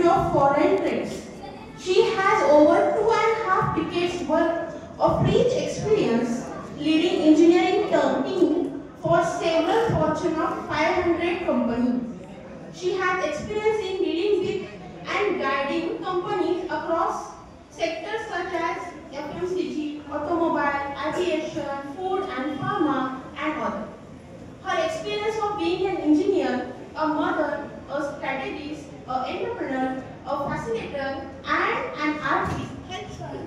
of foreign trades. She has over 2.5 decades worth of rich experience leading engineering team for several Fortune 500 companies. She has experience in dealing with and guiding companies across sectors such as FMCG, automobile, aviation, food and pharma, and others. Her experience of being an engineer, a mother, a strategist, an entrepreneur, a facilitator, and an artist helps her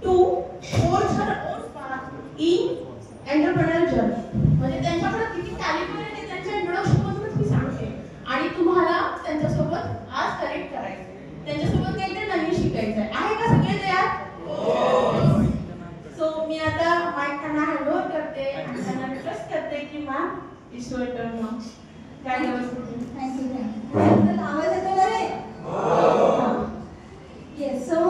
to forge her own path in entrepreneurial journey. म्हणजे त्यांच्याकडे किती talent आहे ते त्यांच्या इंट्रोडक्शनमधूनच मी सांगते आणि तुम्हाला त्यांच्यासोबत आज कनेक्ट करायचं, त्यांच्यासोबत काहीतरी नवीन शिकायचं आहे का सगळे तयार? सो मी आता माईक त्यांना हँडओव्हर करते आणि त्यांना रिक्वेस्ट करते की ma'am it's your turn now. काय व्यवस्थित. थँक्यू. आवाज येतो ना रे? येस. सो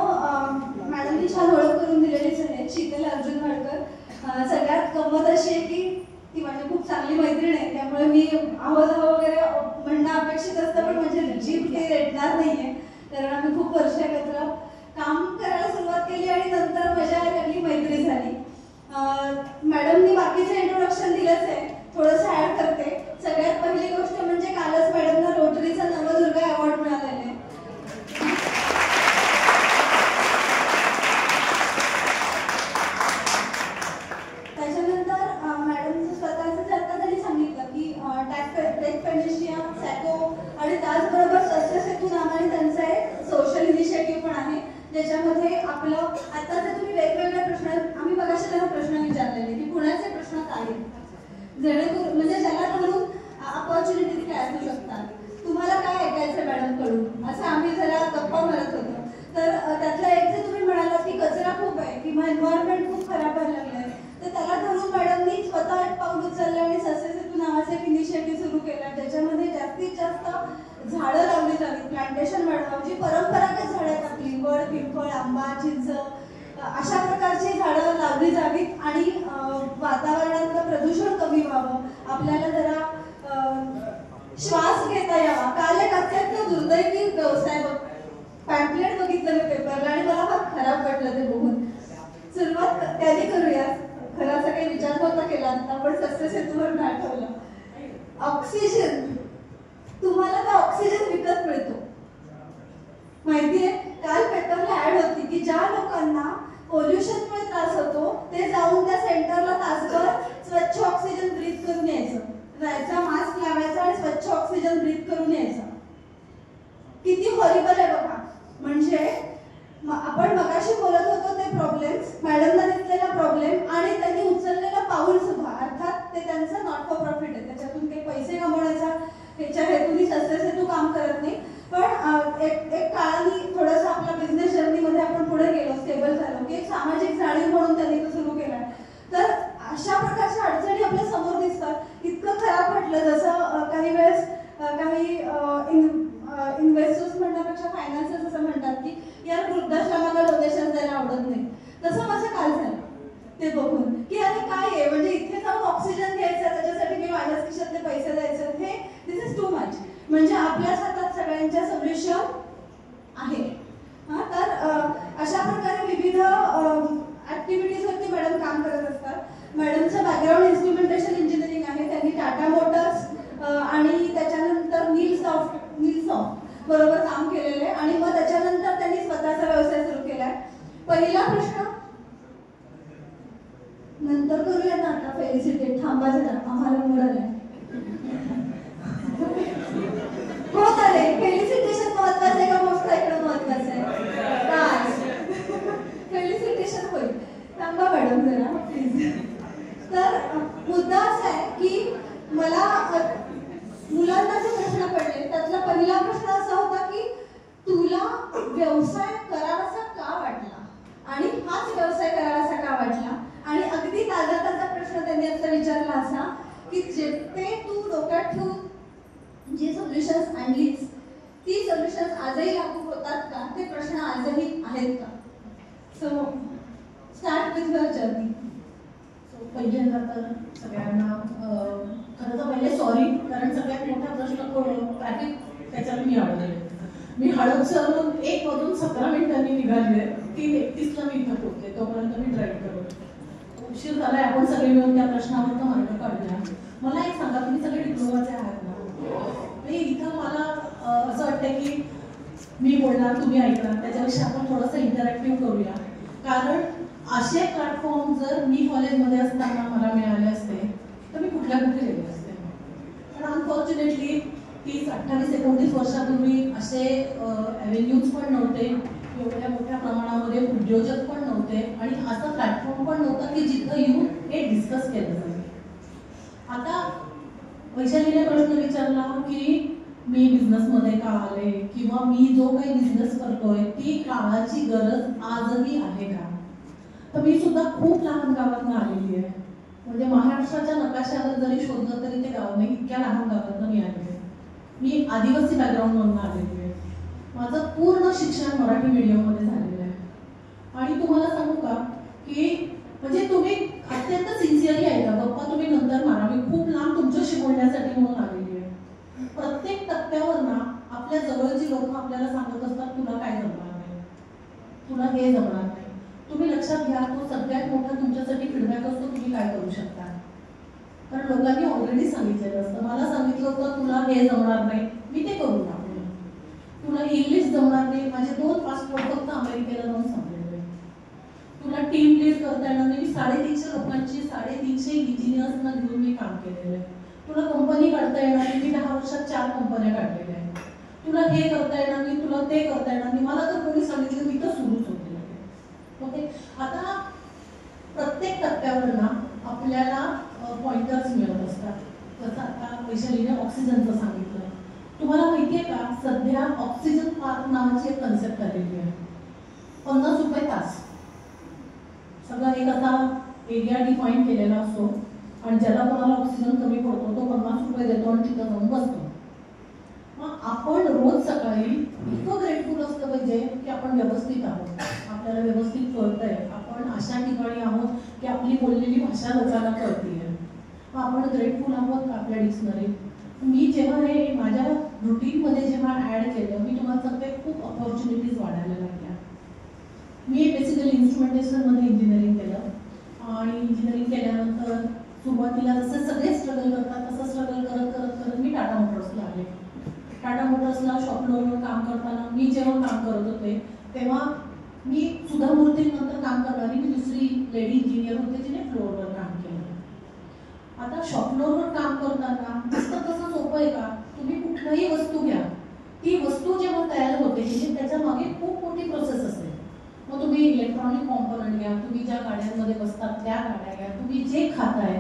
मॅडमनी छान ओळख करून दिलेलीच आहे. शीतल अर्जुन वाडकर. सगळ्यात गंमत अशी आहे की ती माझी खूप चांगली मैत्रीण आहे, त्यामुळे मी आवाज वगैरे म्हणणं अपेक्षित असतं, पण माझी जीभ काही रेटणार नाहीये, कारण आम्ही खूप वर्ष एकत्र काम करायला सुरुवात केली आणि नंतर मजा लागली, मैत्री झाली. मॅडमनी बाकीचं इंट्रोडक्शन दिलंच आहे, थोडंसं ऍड करते. सगळ्यात पहिली गोष्ट म्हणजे कालच मॅडमना रोटरीचा नवदुर्गा अवॉर्ड मिळालेला आहे. त्याच्यानंतर मॅडमचं स्वतःचं जर का त्यांनी सांगितलं की टेक पेनिशिया, सॅको आणि त्याचबरोबर सस्यसेतू नावाने त्यांचं एक सोशल इनिशिएटिव्ह पण आहे, ज्याच्यामध्ये आपलं आता जर तुम्ही वेगवेगळे प्रश्न, आम्ही मगाशी त्यांना प्रश्न विचारलेले की पुण्याचे प्रश्न काय आहेत, जेणेकरून म्हणजे ज्याला करून अपॉर्च्युनिटीज काय असू शकतात, तुम्हाला काय ऐकायचं मॅडम कडून, असं आम्ही जरा गप्पा मारत होतो. तर त्यातला एक जे तुम्ही म्हणालात की कचरा खूप आहे किंवा एन्व्हायरमेंट खूप खराब व्हायला लागलाय, तर त्याला धरून मॅडमनी स्वतः एक पाऊल उचललं आणि सस्यसेतू नावाचं एक इनिशिएटिव्ह सुरू केलं, ज्याच्यामध्ये जास्तीत जास्त झाडं लावली जावी, प्लांटेशन वाढवावं, जी परंपरागत झाडं आहेत आपली, वड, पिंपळ, आंबा, चिंच, अशा प्रकारची झाडं लावली जावीत आणि वातावरणातलं प्रदूषण कमी व्हावं, आपल्याला जरा श्वास घेता यावा. काल एक अत्यंत दुर्दैवी व्यवसाय पॅम्पलेट बघितलं मी पेपरला आणि मला फार खराब वाटलं ते बघून. सुरुवात त्याने करूया, खराचा काही विचार नव्हता केला आता, पण सस्यसेतूवरून आठवलं. ऑक्सिजन, तुम्हाला तर ऑक्सिजन विकत मिळतो माहितीये. काल पेपरला ऍड होती की ज्या लोकांना पोल्युशनमुळे त्रास होतो ते जाऊन त्या सेंटरला तासभर स्वच्छ ऑक्सिजन ब्रीथ करून यायचं, जायचा, मास्क लावायचा आणि स्वच्छ ऑक्सिजन ब्रीथ करून यायचं. किती हॉरिबल आहे बघा. म्हणजे आपण मगाशी बोलत होतो ते प्रॉब्लेम्स, मॅडमला दिसलेला प्रॉब्लेम आणि त्यांनी उचललेलं पाऊल सुद्धा, अर्थात ते त्यांचं नॉट फॉर प्रॉफिट आहे, त्याच्यातून काही पैसे कमवण्याचा ह्याच्या हेतूने सस्यसेतू काम करत नाही, पण एक काळाने थोडंसं आपल्या बिझनेस जर्नीमध्ये आपण पुढे गेलो, स्टेबल झालो की एक सामाजिक जाणीव म्हणून त्यांनी तो सुरू केला. तर अशा प्रकारच्या अडचणी आपल्या समोर दिसतात. इतकं खराब वाटलं, जसं काही वेळेस काही इन्व्हेस्टर्स म्हणण्यापेक्षा फायनान्सर्स असं म्हणतात की यार वृद्धाश्रमाला डोनेशन द्यायला आवडत नाही, तसं माझं काल झालं ते बघून की अरे काय आहे, म्हणजे इथे जाऊन ऑक्सिजन घ्यायचं, त्याच्यासाठी मी माझ्याच खिशातले पैसे द्यायचे, हे दिस इज टू मच. म्हणजे आपल्याच हातात सगळ्यांच्या सोल्युशन आहे. तर अशा प्रकारे विविध ऍक्टिव्हिटीजवरती मॅडम काम करत असतात. मॅडमचं बॅकग्राऊंड इन्स्ट्रुमेंटेशन इंजिनिअरिंग आहे, त्यांनी टाटा मोटर्स आणि त्याच्यानंतर नीलसॉफ्ट बरोबर काम केलेलं आहे आणि मग त्याच्यानंतर त्यांनी स्वतःचा व्यवसाय सुरू केलाय. पहिला प्रश्न नंतर करूया ना, आता फेलिसिटेट थांबा जरा, आम्हाला मूड आलाय. हो चालेल, फेलिसिटेशन महत्वाचं आहे का मोठं इकडं महत्वाचं आहे? फेलिसिटेशन होईल, थांबा मॅडम जरा प्लीज. तर मुद्दा असा आहे की मला मुलांना जे प्रश्न पडले त्यातला पहिला प्रश्न असा होता की तुला व्यवसाय करावासा का वाटला आणि हाच व्यवसाय करावासा का वाटला, आणि अगदी ताजा प्रश्न त्यांनी आता विचारला असा की जे ते तू डोक्यात ठेवून जी सोल्युशन्स आणलीस ती सोल्युशन्स आजही लागू होतात का, ते प्रश्न आजही आहेत का. So start with your journey. पहिल्यांदा तर सगळ्यांना खरं तर पहिले सॉरी, कारण सगळ्यात मोठा प्रश्न ट्रॅफिक, त्याच्यावर मी अडकले. मी हडपसरहून 1:17 निघाली आहे, 3:31 मी इथं पोहोचते. तोपर्यंत मी ड्राईव्ह करतो. उशीर झालाय, आपण सगळे मिळून त्या प्रश्नावर तर मार्ग काढूया. मला एक सांगा, तुम्ही सगळे डिप्लोमाचे आहात ना? इथं मला असं वाटतं की मी बोलणार, तुम्ही ऐकणार, त्याच्यापेक्षा आपण थोडंसं इंटरॅक्टिव्ह करूया. कारण असे प्लॅटफॉर्म जर मी कॉलेजमध्ये असताना मला मिळाले असते तर मी कुठे गेले असते. पण अनफॉर्च्युनेटली 30-28-29 वर्षापूर्वी असे ॲव्हेन्यूज पण नव्हते, एवढ्या मोठ्या प्रमाणामध्ये उद्योजक पण नव्हते आणि असं प्लॅटफॉर्म पण नव्हता की जिथं येऊन हे डिस्कस केलं जाईल. आता वैशालीने प्रश्न विचारला की मी बिझनेसमध्ये का आले किंवा मी जो काही बिझनेस करतोय ती काळाची गरज आजही आहे का? तर मी सुद्धा खूप लहान गावातून आलेली आहे. म्हणजे महाराष्ट्राच्या नकाशावर जरी शोधलं तरी ते गाव नाही, इतक्या लहान गावातून मी आलेली आहे. मी आदिवासी बॅकग्राऊंडमधून आलेली आहे. माझं पूर्ण शिक्षण मराठी मीडियममध्ये झालेलं आहे. आणि तुम्हाला सांगू का की म्हणजे तुम्ही अत्यंत सिन्सिअरली आहे का गप्पा तुम्ही नंतर मारा, मी खूप लांब तुमच्याशी बोलण्यासाठी म्हणून आलेली आहे. प्रत्येक टप्प्यावर ना आपल्या जवळची लोक आपल्याला सांगत असतात तुला काय जमणार नाही, तुला हे जमणार नाही. तुम्ही लक्षात घ्या, तो सगळ्यात मोठा तुमच्यासाठी फीडबॅक असतो, तुम्ही काय करू शकता. कारण लोकांनी ऑलरेडी सांगितलेलं असतं. मला सांगितलं होतं तुला हे जमणार नाही, मी ते करू लागलो. तुला इंग्लिश जमणार नाही, माझे 2 पासपोर्ट फक्त अमेरिकेला जाऊन संपलेले. तुला टीम लीड करता येणार नाही, मी 350 लोकांची 350 इंजिनियर्सना घेऊन मी काम केलेलं आहे. तुला कंपनी काढता येणार नाही, मी 10 वर्षात 4 कंपन्या काढलेल्या आहेत. तुला हे करता येणार नाही, तुला ते करता येणार नाही. मला तर कोणी सांगितलं मी तर सुरूच होते. ओके, आता प्रत्येक टप्प्यावर ना आपल्याला पॉइंटर्स मिळत असतात. जसं आता वैशालीने ऑक्सिजनचं सांगितलं. तुम्हाला माहिती आहे का, सध्या ऑक्सिजन पार्क नावाची एक कन्सेप्ट आलेली आहे. 50 रुपये तास. सगळा एक असा एरिया डिफाईन केलेला असतो आणि ज्याला कोणाला ऑक्सिजन कमी पडतो तो 50 रुपये देतो आणि तिथं जाऊन बसतो. मग आपण रोज सकाळी इतकं ग्रेटफुल असलं पाहिजे की आपण व्यवस्थित आहोत, आपल्याला व्यवस्थित कळतंय, आपण अशा ठिकाणी आहोत की आपली बोललेली भाषा लोकांना कळतीये. मग आपण ग्रेटफुल आहोत का आपल्या डिक्शनरीत? मी जेव्हा हे माझ्या रुटीनमध्ये जेव्हा ॲड केलं, मी तुम्हाला सांगते खूप ऑपॉर्च्युनिटीज वाढायला लागल्या. मी बेसिकली इन्स्ट्रुमेंटेशनमध्ये इंजिनिअरिंग केलं आणि इंजिनिअरिंग केल्यानंतर सुरुवातीला जसे सगळे स्ट्रगल करतात तसं स्ट्रगल करत करत करत मी टाटा मोटर्सला आले. टाटा मोटर्सला शॉप फ्लोअरवर काम करताना मी जेव्हा काम करत होते तेव्हा मी सुधा मूर्तीनंतर काम करणारी मी दुसरी लेडी इंजिनियर होते जिने फ्लोअरवर काम केलं. आता शॉप फ्लोअरवर काम करताना नुसतं तसं सोपं आहे का? तुम्ही कुठलीही वस्तू घ्या, ती वस्तू जेव्हा तयार होते म्हणजे त्याच्या मागे खूप मोठी प्रोसेस असते. मग तुम्ही इलेक्ट्रॉनिक कॉम्पोनंट घ्या, तुम्ही ज्या गाड्यांमध्ये बसतात त्या गाड्या घ्या, तुम्ही जे खाताय,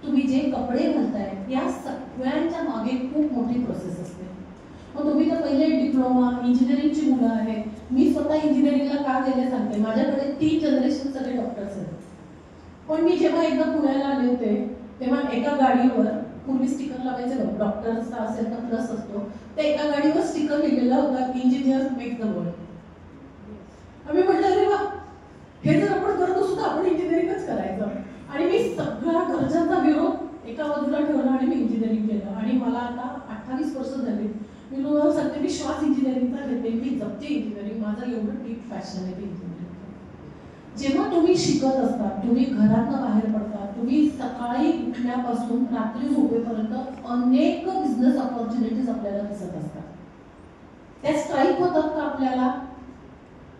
तुम्ही जे कपडे घालताय, या सगळ्यांच्या मागे खूप मोठी प्रोसेस असते. मग तुम्ही तर पहिले डिप्लोमा इंजिनिअरिंगची मुलं आहेत. मी स्वतः इंजिनिअरिंगला का गेले सांगते. माझ्याकडे 3 जनरेशन सगळे डॉक्टर्स आहेत. पण मी जेव्हा एकदा पुण्याला आले होते तेव्हा एका गाडीवर पूर्वी स्टिकर लावायचे बघ, डॉक्टर्सचा असेल तर प्लस असतो, त्या एका गाडीवर स्टिकर लिहिलेला होता इंजिनियर मेक द वर्ल्ड. आम्ही म्हटलं अरे वा, हे जर आपण करत असतो तर आपण इंजिनिअरिंगच करायचं. आणि मी सगळ्या घरच्यांचा विरोध एका बाजूला ठेवला आणि मी इंजिनिअरिंग केलं. आणि मला आता 28 वर्ष झाली. मी तुम्हाला सांगते मी श्वास इंजिनिअरिंगचा घेते, मी जपते इंजिनिअरिंग. माझं एवढं डीप पॅशन आहे इंजिनिअरिंग. जेव्हा तुम्ही शिकत असता, तुम्ही घरातनं बाहेर पडता, तुम्ही सकाळी उठल्यापासून रात्री झोपेपर्यंत अनेक बिझनेस ऑपॉर्च्युनिटीज आपल्याला दिसत असतात. त्या स्ट्राईक होतात का आपल्याला?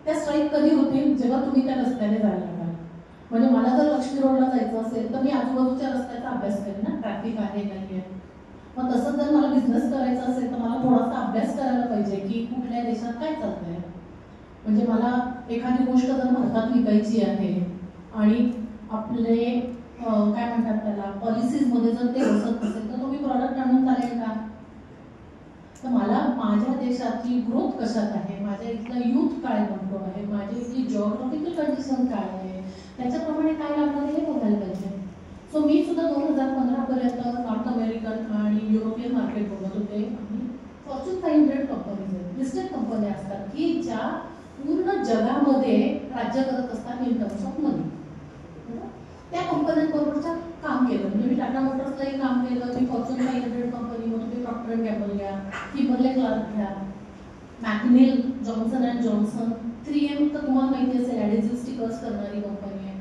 त्या स्ट्राईक कधी होतील? जेव्हा तुम्ही त्या रस्त्याने जायला लागाल. म्हणजे मला जर लक्ष्मी रोडला जायचं असेल तर मी आजूबाजूच्या रस्त्याचा अभ्यास करेन ना, ट्रॅफिक आहे नाही आहे. मग तसंच जर मला बिझनेस करायचा असेल तर मला थोडासा अभ्यास करायला पाहिजे की कुठल्या देशात काय चालतंय. म्हणजे मला एखादी गोष्ट जर भारतात विकायची आहे आणि आपले काय म्हणतात त्याला पॉलिसीजमध्ये जर ते बसत नसेल तर तुम्ही प्रॉडक्ट आणून चालेल का? तर मला माझ्या देशाची ग्रोथ कशात आहे, माझ्या इथला यूथ काय बनतो आहे, माझ्या इथली जिओग्राफिकल कंडिशन काय आहे, त्याच्याप्रमाणे काय लागणार हे बघायला पाहिजे. सो मी सुद्धा 2015 पर्यंत नॉर्थ अमेरिकन आणि युरोपियन मार्केट बघत होते. आणि फॉर्च्यून 500 कंपनीज आहेत, लिस्टेड कंपन्या असतात की ज्या पूर्ण जगामध्ये राज्य करत असतात इन टर्म्स ऑफ मनी. त्या कंपन्यांबरोबरचं काम केलं. म्हणजे मी टाटा मोटर्सलाही काम केलं, मी फॉर्च्यून 500 कंपनी, मग तुम्ही प्रॉक्टर अँड गॅम्बल घ्या, किंबर्ले क्लार्क घ्या, मॅकनेल, जॉन्सन अँड जॉन्सन, 3M तर तुम्हाला माहिती असेल ॲडेसिव्ह स्टिकर्स करणारी कंपनी आहे.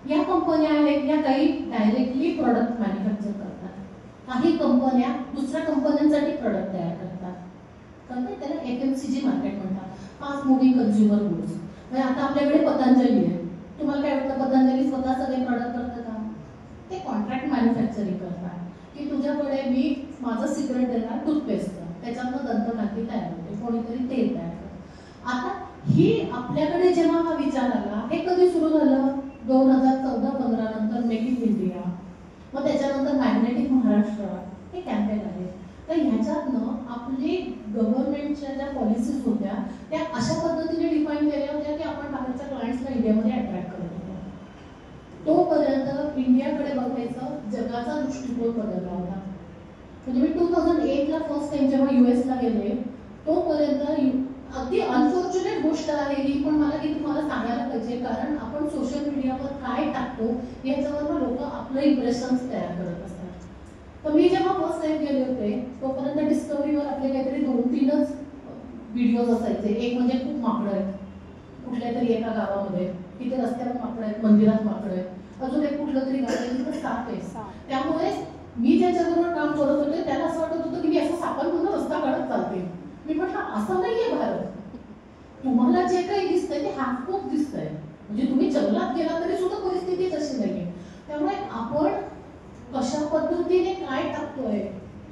या कंपन्या आहेत या काही डायरेक्टली प्रॉडक्ट मॅन्युफॅक्चर करतात. काही कंपन्या दुसऱ्या कंपन्यांसाठी प्रॉडक्ट तयार करतात. त्याला FMCG मार्केट म्हणतात, फास्ट मुव्हिंग कन्झ्युमर गुड्स. म्हणजे आता आपल्याकडे पतंजली आहे. तुम्हाला काय वाटतं पतंजली स्वतः सगळे प्रॉडक्ट करतं का? ते कॉन्ट्रॅक्ट मॅन्युफॅक्चरिंग करतात की तुझ्याकडे मी माझं सिक्रेट देणार टूथपेस्टचं, त्याच्यातनं दंतकांती तयार होते, कोणीतरी तेल तयार करतं. आता ही आपल्याकडे जेव्हा हा विचार आला, हे कधी सुरू झालं? 2014-15 नंतर मेक इन इंडिया, मग त्याच्यानंतर मॅग्नेटिक महाराष्ट्र हे कॅम्पेन आहे. तर ह्याच्यातनं आपली गव्हर्नमेंटच्या ज्या पॉलिसीज होत्या त्या अशा पद्धतीने डिफाईन केल्या होत्या की आपण बाहेरच्या क्लायंट्सला इंडियामध्ये अट्रॅक्ट करत होतो. तोपर्यंत इंडियाकडे बघायचं जगाचा दृष्टिकोन बदलला होता. म्हणजे मी 2008ला फर्स्ट टाइम जेव्हा US ला गेले, तोपर्यंत अगदी अनफॉर्च्युनेट गोष्ट आहे ही, पण मला ती तुम्हाला सांगायला पाहिजे, कारण आपण सोशल मीडियावर काय टाकतो याच्यावर लोक आपलं इम्प्रेशन्स तयार करत असतात. तर मी जेव्हा फर्स्ट टाइम गेले होते तोपर्यंत डिस्कवरीवर आपले काहीतरी 2-3च व्हिडिओज असायचे. एक म्हणजे खूप माकडं आहेत कुठल्या तरी एका गावामध्ये, तिथे रस्त्यावर माकडं आहेत, मंदिरात माकडं आहेत, अजून एक कुठलं तरी गाव आहे तिथे साप आहे. त्यामुळे मी ज्याच्याबरोबर काम करत होते त्याला असं वाटत होतं की मी असं सापांमधून रस्ता काढत चालते. मी म्हटलं असं नाहीये भारत, तुम्हाला जे काही दिसतंय ते हाफकोप दिसतंय. म्हणजे तुम्ही जंगलात गेला तरी सुद्धा परिस्थिती तशी नाहीये. त्यामुळे आपण कशा पद्धतीने काय टाकतोय,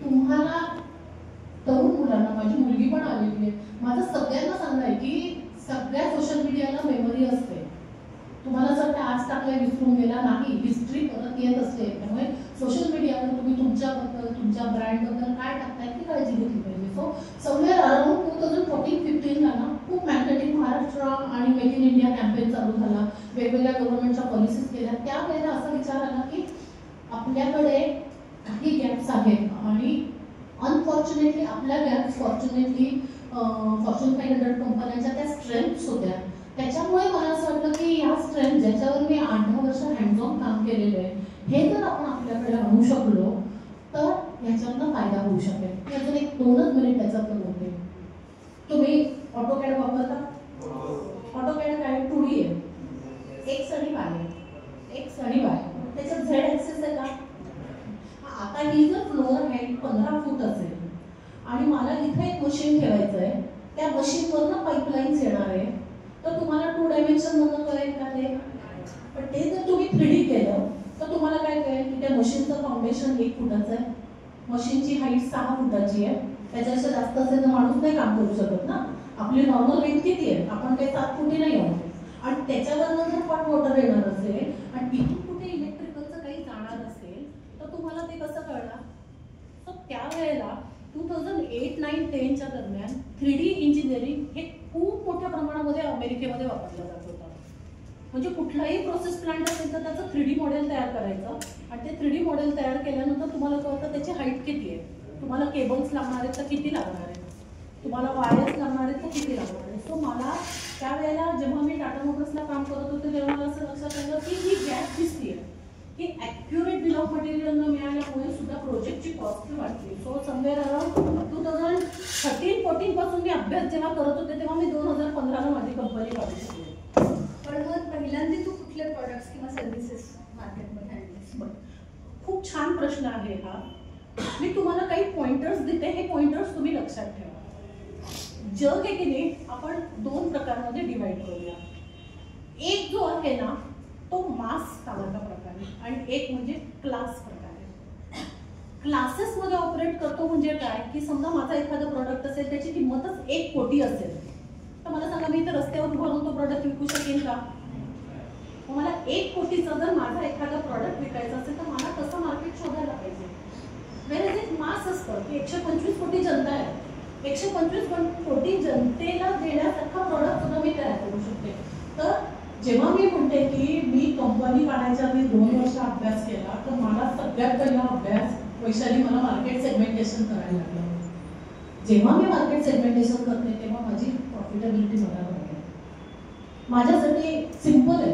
तुम्हाला तरुण मुलांना, माझी मुलगी पण आलेली आहे, माझं सगळ्यांना सांगणं आहे की सगळ्या सोशल मीडियाला मेमरी असते. तुम्हाला जर काय आज टाकलंय विसरून गेला नाही, हिस्ट्री परत येत असते. त्यामुळे सोशल मीडियावर तुम्ही तुमच्याबद्दल, तुमच्या ब्रँडबद्दल काय टाकताय ती काळजी घेतली पाहिजे. सो समवेअर अराउंड 2014-15ला ना खूप मॅग्नेटिक महाराष्ट्र आणि मेक इन इंडिया कॅम्पेन चालू झाला, वेगवेगळ्या गव्हर्नमेंटच्या पॉलिसीज केल्या. त्यावेळेला असा विचार आला की आपल्याकडे काही गॅप्स आहेत आणि अनफॉर्च्युनेटली आपल्या गॅप्स फॉर्च्युनेटली फॉर्च्यून 500 कंपन्यांच्या त्या स्ट्रेंथ्स होत्या. त्याच्यामुळे मला असं वाटलं की ह्या स्ट्रेंथ ज्याच्यावर मी 8-10 वर्ष हँड्स ऑन काम केलेलं आहे, हे जर आपण आपल्याकडे आणू शकलो तर ह्याच्यातनं फायदा होऊ शकेल. अजून 1-2 मिनिट त्याच्यातलं बोलते. तुम्ही ऑटोकॅड वापरता? ऑटोकॅड काय 2D आहे, X आणि Y आहे, X आणि Y, त्याच्यात Z ॲक्सिस आहे का? आता ही जर फ्लोअर हाईट 15 फूट असेल आणि मला इथे एक मशीन ठेवायचं आहे, त्या मशीनवरनं पाईपलाईन्स येणार आहे, तर तुम्हाला 2 डायमेन्शन मधून कळेल का ते? पण ते जर तुम्ही 3D केलं तर तुम्हाला काय कळेल की त्या मशीनचं फाउंडेशन 1 फुटाचं आहे, मशीनची हाईट 6 फुटाची आहे. त्याच्यापेक्षा जास्त असेल तर माणूस नाही काम करू शकत ना. आपली नॉर्मल हाईट किती आहे? आपण काही 7 फुटी नाही आहोत. आणि त्याच्यावरनं जर हॉट वॉटर येणार असेल आणि तिथून कुठे इलेक्ट्रिकलचं काही जाणार असेल तर तुम्हाला ते कसं कळणार? तर त्यावेळेला 2008-9-10च्या दरम्यान 3D इंजिनिअरिंग हे खूप मोठ्या प्रमाणामध्ये अमेरिकेमध्ये वापरलं जात होतं. म्हणजे कुठलाही प्रोसेस प्लांट असेल तर त्याचं 3D मॉडेल तयार करायचं आणि ते 3D मॉडेल तयार केल्यानंतर तुम्हाला कळतं त्याची हाईट किती आहे, तुम्हाला केबल्स लागणार आहेत तर किती लागणार आहेत, तुम्हाला वायर्स लागणार आहेत तर किती लागणार आहेत. सो मला त्यावेळेला जेव्हा मी टाटा मोटर्सला काम करत होते तेव्हा मला असं लक्षात आलं की ही गॅप दिसते की ॲक्युरेट बिल ऑफ मटेरियल न मिळाल्यामुळे सुद्धा प्रोजेक्टची कॉस्ट वाढली. सो समवेअर अराउंड 2013-14 पासून मी अभ्यास जेव्हा करत होते तेव्हा मी 2015ला माझी कंपनी काढू शकले. पण मग पहिल्यांदा तू कुठले प्रोडक्ट्स किंवा सर्व्हिसेस मार्केटमध्ये आणलीस? खूप छान प्रश्न आहे हा. मी तुम्हाला काही पॉइंटर्स देते, हे पॉइंटर्स तुम्ही लक्षात ठेवा. जग आहे की नाही आपण 2 प्रकारामध्ये डिवाइड करूया. एक जो आहे ना तो मास नावाचा प्रकार आहे आणि एक म्हणजे क्लास प्रकार आहे. क्लासेसमध्ये ऑपरेट करतो म्हणजे काय की समजा माझा एखादा प्रॉडक्ट असेल त्याची किंमतच 1 कोटी असेल तर मला सांगा मी इथे रस्त्यावर भरून तो प्रॉडक्ट विकू शकेन का? मला 1 कोटीचा जर माझा एखादा प्रॉडक्ट विकायचा असेल तर मला तसं मार्केट शोधायला पाहिजे. वेळेस एक मास असतं की 125 कोटी जनता आहे, 125 कोटी जनतेला देण्यासारखा प्रॉडक्ट सुद्धा मी तयार करू शकते. तर जेव्हा मी म्हणते की मी कंपनी काढायच्या आधी 2 वर्ष अभ्यास केला तर मला सगळ्यात पहिला अभ्यास वैशाली मला मार्केट सेगमेंटेशन करायला लागलं. जेव्हा मी मार्केट सेगमेंटेशन करते तेव्हा माझी प्रॉफिटेबिलिटी मला मिळते. माझ्यासाठी सिंपल आहे,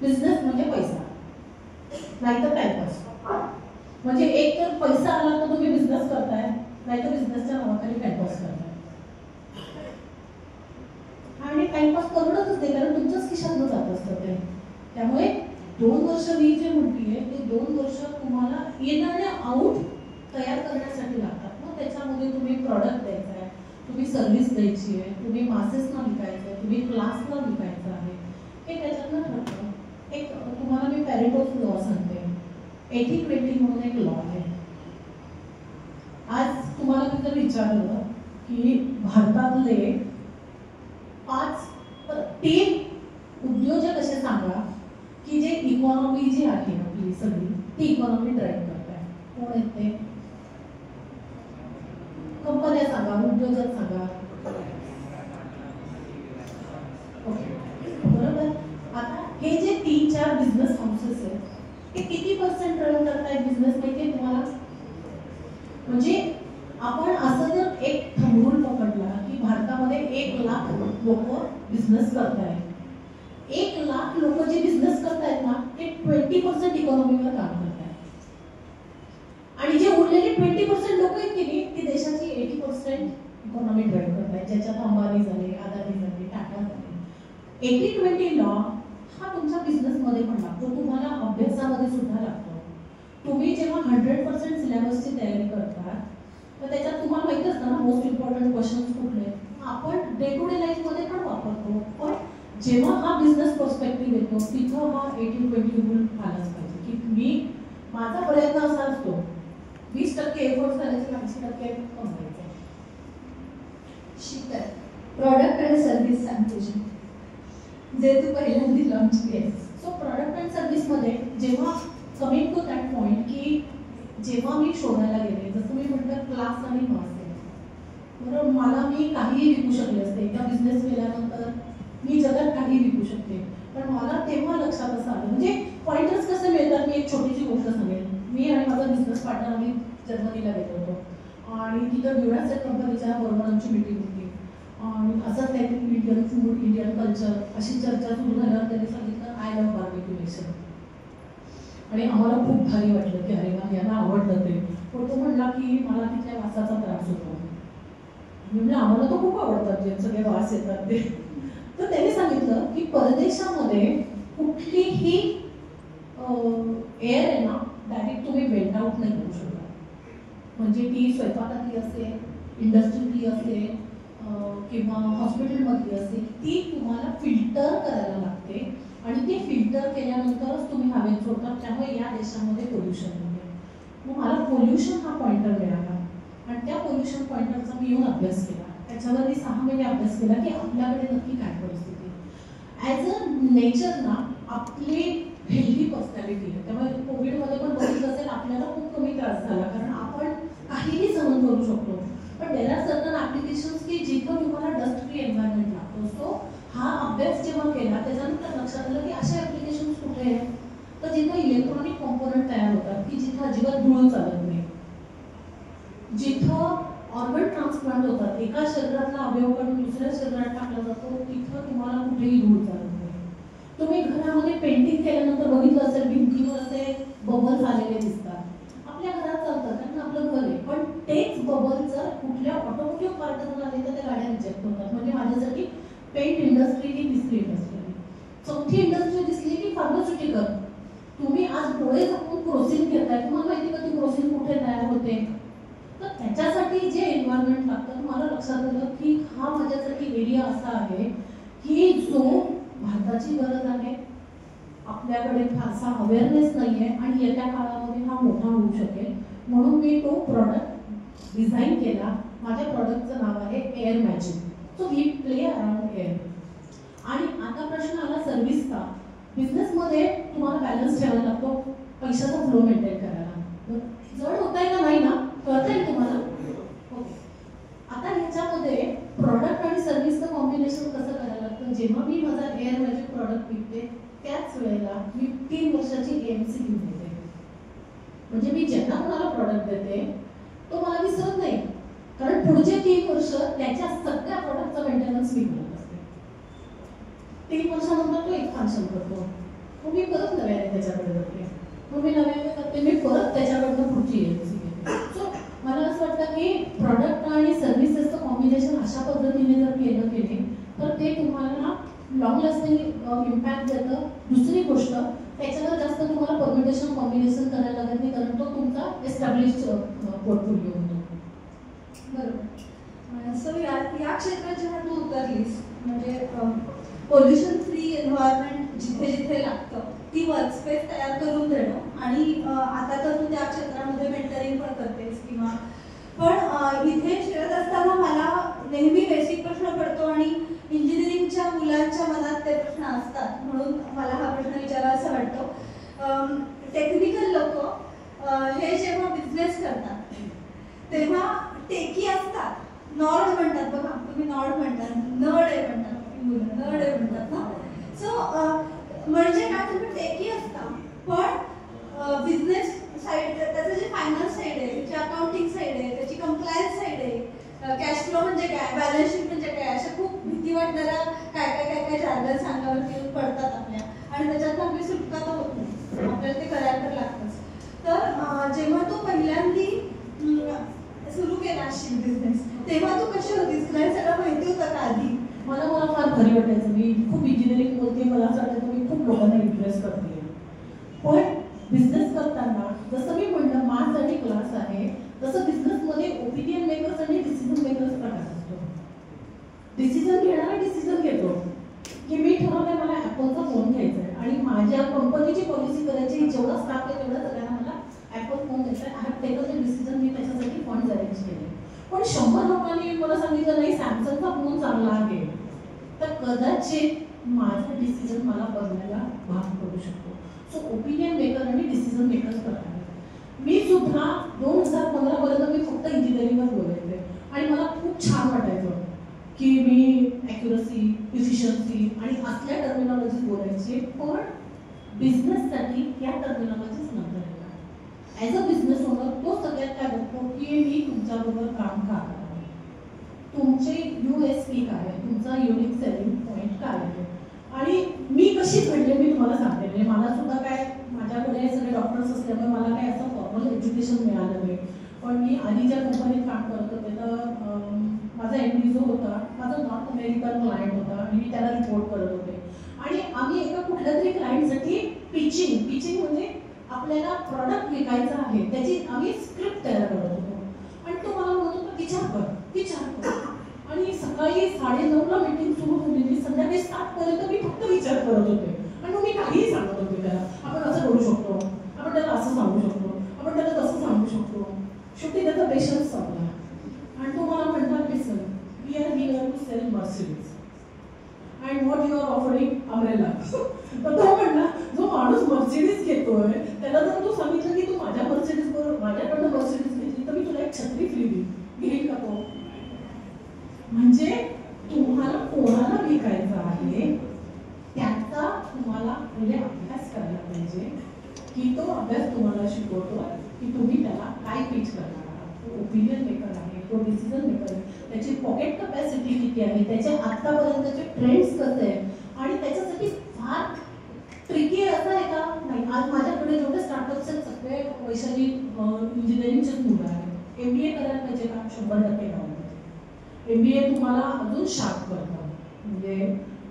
बिझनेस म्हणजे पैसा नाही तर टाइमपास. म्हणजे एक तर पैसा आला तर तुम्ही बिझनेस करताय, नाही तर बिझनेसच्या नावाखाली टाइमपास करताय. असतं ते. त्यामुळे 2 वर्ष मी जे म्हणतीये ते 2 वर्ष तुम्हाला येणारे आउट तयार करण्यासाठी लागतात. मग त्याच्यामध्ये तुम्ही प्रॉडक्ट द्यायचा आहे, तुम्ही सर्व्हिस द्यायची आहे, तुम्ही मासेसना विकायचं आहे, तुम्ही क्लासला विकायचं आहे, हे त्याच्यातनं ठरतं. एक तुम्हाला मी पॅरेटोस लॉ सांगते. 80-20 म्हणून एक लॉ आहे. आज तुम्हाला मी जर विचारलं की भारतातले 3 उद्योजक असे सांगा की जे इकॉनॉमी जी आहे आपली सगळी ती इकॉनॉमी ड्राईव्ह करताय, कोण आहेत ते? कंपन्या सांगा, उद्योजक सांगा. ओके, बरोबर. आता हे जे 3-4 बिझनेस हाऊसेस आहेत ते किती % ड्राईव्ह करतायत बिझनेस माहितीये तुम्हाला? म्हणजे आपण असं जर एक थंब रूल पकडला की भारतामध्ये 1 लाख लोक बिझनेस करतायत, 1 लाख लोक जे बिझनेस करतायत ना ते 20% इकॉनॉमीवर काम करतायत. आणि जे उरलेले 20% लोक आहेत की नाही ती देशाची 80% इकॉनॉमी ड्राईव्ह करतायत, ज्याच्यात अंबानी झाले, अदानी झाले, टाटा झाले. 80-20 लॉ हा तुमच्या बिझनेसमध्ये पण लागतो, तुम्हाला अभ्यासामध्ये सुद्धा लागतो. तुम्ही जेव्हा 100% सिलेबसची तयारी करता तर त्याच्यात तुम्हाला माहिती असतं ना मोस्ट इम्पॉर्टंट क्वेश्चन्स कुठले आपण डे टू डे लाईफमध्ये पण वापरतो. पण जेव्हा हा बिझनेस पर्स्पेक्टिव्ह येतो तिथं हा 80-20 रूल आलाच पाहिजे की मी माझा प्रयत्न असा असतो 20% एफर्ट्स करायचे, 80% कमवायचे. शिकतात प्रॉडक्ट आणि सर्व्हिस सांग तुझी जे तू पहिल्यांदा लॉन्च केलीस. सो प्रॉडक्ट अँड सर्व्हिसमध्ये जेव्हा कमिंग टू दॅट पॉईंट की जेव्हा मी शोधायला गेले, जसं मी म्हटलं क्लास आणि मास आहे बरोबर, मला मी काहीही विकू शकले असते. एकदा बिझनेस केल्यानंतर मी जगात काही विकू शकते. पण मला तेव्हा लक्षात असं आलं, म्हणजे पॉईंटर्स कसे मिळतात. मी एक छोटीशी गोष्ट सांगेन. मी आणि माझा बिझनेस पार्टनर आम्ही जर्मनीला गेलो होतो आणि तिथं ड्युरासेल कंपनीच्या बरोबर आमची मीटिंग होती आणि असंच त्यांनी इंडियन फूड, इंडियन कल्चर अशी चर्चा सुरू झाल्यावर त्यांनी सांगितलं आय लव्ह बार्बेक्यू नेशन. आणि आम्हाला खूप भारी वाटलं की अरे वा यांना आवडलं ते. पण तो म्हणला की मला तिथल्या वासाचा त्रास होतो. म्हणजे आम्हाला तो खूप आवडतात जे सगळे वास येतात ते. तर त्यांनी सांगितलं की परदेशामध्ये कुठलीही एअर आहे ना डायरेक्ट तुम्ही वेंट आउट नाही करू शकत. म्हणजे ती स्वयंपाकातली असेल, इंडस्ट्रीतली असेल किंवा हॉस्पिटलमधली असेल, ती तुम्हाला फिल्टर करायला लागते आणि ते फिल्टर केल्यानंतरच तुम्ही हवेत सोडतात. त्यामुळे या देशामध्ये पोल्युशन होते. मग मला पोल्युशन हा पॉइंटर मिळाला आणि त्या पोल्युशन पॉइंटरचा मी येऊन अभ्यास केला. त्याच्यावर मी 6 महिने अभ्यास केला की आपल्याकडे नक्की काय परिस्थिती. ॲज अ नेचर ना आपली हेल्दी पर्सनॅलिटी आहे. त्यामुळे कोविडमध्ये पण बघितलं असेल आपल्याला खूप कमी त्रास झाला कारण आपण काहीही सहन करू शकतो. पण देर आर सर्टन ॲप्लिकेशन्स की जिथं तुम्हाला डस्ट फ्री एन्व्हायरमेंट लागतो. सो हा अभ्यास जेव्हा केला त्याच्यानंतर लक्षात आलं की अशा ॲप्लिकेशन्स कुठे आहेत तर जिथं इलेक्ट्रॉनिक कॉम्पोनंट तयार होतात की जिथं अजिबात धूळ चालत नाही, जिथं ऑर्गन ट्रान्सप्लांट होतात, एका शरीरातला अवयव काढून दुसऱ्या शरीरात टाकला जातो, तिथं तुम्हाला कुठेही धूळ चालत नाही. तुम्ही घरामध्ये पेंटिंग केल्यानंतर बघितलं असेल भिंतीवर असे बबल्स आलेले दिसतात. आपल्या घरात चालतं कारण आपलं घर आहे. पण तेच बबल जर कुठल्या ऑटोमोटिव्ह पार्टनर आले तर त्या गाड्या रिजेक्ट होतात. म्हणजे माझ्यासाठी पेंट इंडस्ट्री ही 3री इंडस्ट्री आहे. 4थी इंडस्ट्री दिसली की फार्मास्युटिकल. तुम्ही आज डोळे झाकून क्रोसिन घेताय, तुम्हाला माहिती का ती क्रोसिन कुठे तयार होते. तर त्याच्यासाठी जे एन्व्हायरमेंट लागतं मला लक्षात आलं की हा माझ्यासाठी एरिया असा आहे की जो भारताची गरज आहे. आपल्याकडे फारसा अवेअरनेस नाही आहे आणि येत्या काळामध्ये हा मोठा होऊ शकेल. म्हणून मी तो प्रॉडक्ट डिझाईन केला. माझ्या प्रॉडक्टचं नाव आहे air magic. So we play around air. आणि आता प्रश्न आला सर्व्हिसचा. बिझनेसमध्ये तुम्हाला बॅलन्स ठेवायला लागतो, पैशाचा फ्लो मेंटेन करायला. जड होत आहे का नाही ना, कळतंय तुम्हाला? ओके. आता ह्याच्यामध्ये प्रॉडक्ट आणि सर्व्हिसचं कॉम्बिनेशन कसं करायला लागतं. जेव्हा मी माझा एअर मॅजिक प्रॉडक्ट विकते त्याच वेळेला मी 3 वर्षाची AMC घेऊन येते. म्हणजे मी ज्यांना कोणाला प्रॉडक्ट देते तो मला विसरत नाही कारण पुढचे 3 वर्ष त्याच्या सगळ्या प्रॉडक्टचा मेंटेनन्स मी करत असते. 3 वर्षानंतर तो एक्सपान्शन करतो, मग मी परत नव्याने त्याच्याकडे जाते, मग मी नव्याने करते, मी परत त्याच्याकडनं पुढची AMC घेते. सो मला असं वाटतं की प्रॉडक्ट आणि सर्व्हिसेसचं कॉम्बिनेशन अशा पद्धतीने जर केलं गेले तर ते तुम्हाला लॉंग लास्टिंग इम्पॅक्ट देतं. दुसरी गोष्ट, त्याच्यावर जास्त तुम्हाला परमिटेशन कॉम्बिनेशन करायला लागत नाही, कारण तो तुमचा एस्टॅब्लिश पोर्टफोलिओ होतो. बरोबर. सो या क्षेत्रात जेव्हा तू उतरलीस, म्हणजे पोल्युशन फ्री एन्व्हायरमेंट जिथे जिथे लागतं ती वर्कस्पेस तयार करून देणं, आणि आता तर तू त्या क्षेत्रामध्ये मेंटरिंग पण करतेस किंवा पण इथे शिकत असताना मला नेहमी बेसिक प्रश्न पडतो आणि इंजिनिअरिंगच्या मुलांच्या मनात ते प्रश्न असतात, म्हणून मला हा प्रश्न विचारावा वाटतो. टेक्निकल लोक हे जेव्हा बिझनेस करतात तेव्हा टेकी असतात, नॉर्ड म्हणतात बघा, तुम्ही नॉर्ड म्हणतात, नर्ड आहे म्हणतात मुलं, नर्ड आहे म्हणतात ना. सो म्हणजे काय, तुम्ही टेकी असता पण बिझनेस साईड, त्याचं जे फायनान्स साईड आहे, त्याची अकाउंटिंग साईड आहे, त्याची कंप्लायन्स साईड आहे, कॅश फ्लो म्हणजे काय, बॅलन्स शीट म्हणजे काय, अशा खूप भीती वाटणाऱ्या काय जार्गन्स अंगावरती येऊन पडतात आपल्या, आणि त्याच्यातून आपली सुटका तर होत नाही, आपल्याला ते करायला तर लागतंच. तर जेव्हा तू पहिल्यांदी सुरू केला असेल बिझनेस, तेव्हा तू कशी होतीस, तुला हे सगळं माहिती होतं का आधी? मला फार खरी वाटायचं. मी खूप इंजिनिअरिंग बोलते, मला असं वाटायचं मी खूप लोकांना इम्प्रेस करते. पण बिझनेस करताना जसं मी म्हणलं मास आणि क्लास आहे, तसं बिझनेसमध्ये ओपिनियन मेकर्स आणि डिसिजन मेकर्स प्रकार असतो. डिसिजन घेणारा डिसिजन घेतो की मी ठरवलंय मला ॲपलचा फोन घ्यायचा आहे आणि माझ्या कंपनीची पॉलिसी करायची, जेवढा स्टाफ आहे तेवढा सगळ्यांना मला ॲपल फोन घ्यायचा आहे. I have taken the decision, मी त्याच्यासाठी फंड अरेंज केले. पण 100 लोकांनी मला सांगितलं नाही सॅमसंगचा फोन चांगला आहे, तर कदाचित माझा डिसिजन मला बदलायला भाग पडू शकतो. सो ओपिनियन मेकर आणि डिसिजन मेकर्स करतात. मी सुद्धा 2015 पर्यंत मी फक्त इंजिनिअरिंगच बोलायचे आणि मला खूप छान वाटायचं की मी ॲक्युरसी, इफिशियन्सी आणि असल्या टर्मिनॉलॉजीज बोलायचे. पण बिझनेससाठी या टर्मिनॉलॉजीज नंतर येतात. ॲज अ बिझनेस ओनर तो सगळ्यात काय बघतो की मी तुमच्याबरोबर काम का करावं, तुमचे USP काय आहे, तुमचा युनिक सेलिंग पॉईंट काय आहे. आणि मी कशी घडले मी तुम्हाला सांगते. म्हणजे मला सुद्धा काय, माझ्याकडे सगळे डॉक्टर्स असल्यामुळे मला काय असं फॉर्मल एज्युकेशन मिळालं नाही. पण मी आधी ज्या कंपनीत काम करत होते तर माझा MD जो होता, माझा नॉर्थ अमेरिकन क्लायंट होता आणि मी त्याला रिपोर्ट करत होते. आणि आम्ही एका कुठल्या तरी क्लायंटसाठी पिचिंग म्हणजे आपल्याला प्रॉडक्ट विकायचं आहे त्याची आम्ही स्क्रिप्ट तयार करत होतो. आणि तो मला म्हणत होता विचार कर. आणि सकाळी 9:30ला मीटिंग सुरू झालेली, संध्याकाळी 7 पर्यंत मी फक्त विचार करत होते. आणि मग मी काहीही सांगत होते त्याला, आपण असं करू शकतो, आपण त्याला असं सांगू शकतो, आपण त्याला तसं सांगू शकतो. शेवटी त्याचा पेशन्स संपला आणि तो मला म्हणतात listen, we are here to sell Mercedes and what you are offering umbrella. तर तो म्हणला, जो माणूस मर्सिडीज घेतोय त्याला जर तू सांगितलं की तू माझ्याकडनं मर्सिडीज घेतली तर मी तुला एक छत्री फ्री देईन, घेईल का तो? म्हणजे तुम्हाला कोणाला विकायचं आहे त्याचा तुम्हाला म्हणजे अभ्यास करायला पाहिजे की तो अभ्यास तुम्हाला शिकवतो की तुम्ही त्याला काय पिच करणार आहात. तो ओपिनियन मेकर आहे, तो डिसिजन मेकर आहे, त्याची पॉकेट कपॅसिटी किती आहे, त्याचे आतापर्यंतचे ट्रेंड्स कसे आहेत आणि त्याच्यासाठी फार ट्रिकी असं आहे का नाही. आज माझ्याकडे जेवढे स्टार्टअप्स आहेत सगळे वैशाली इंजिनिअरिंगचेच मुलं आहेत. MBA करायला पाहिजे का? 100% लावून. MBA तुम्हाला अजून शार्प करतं. म्हणजे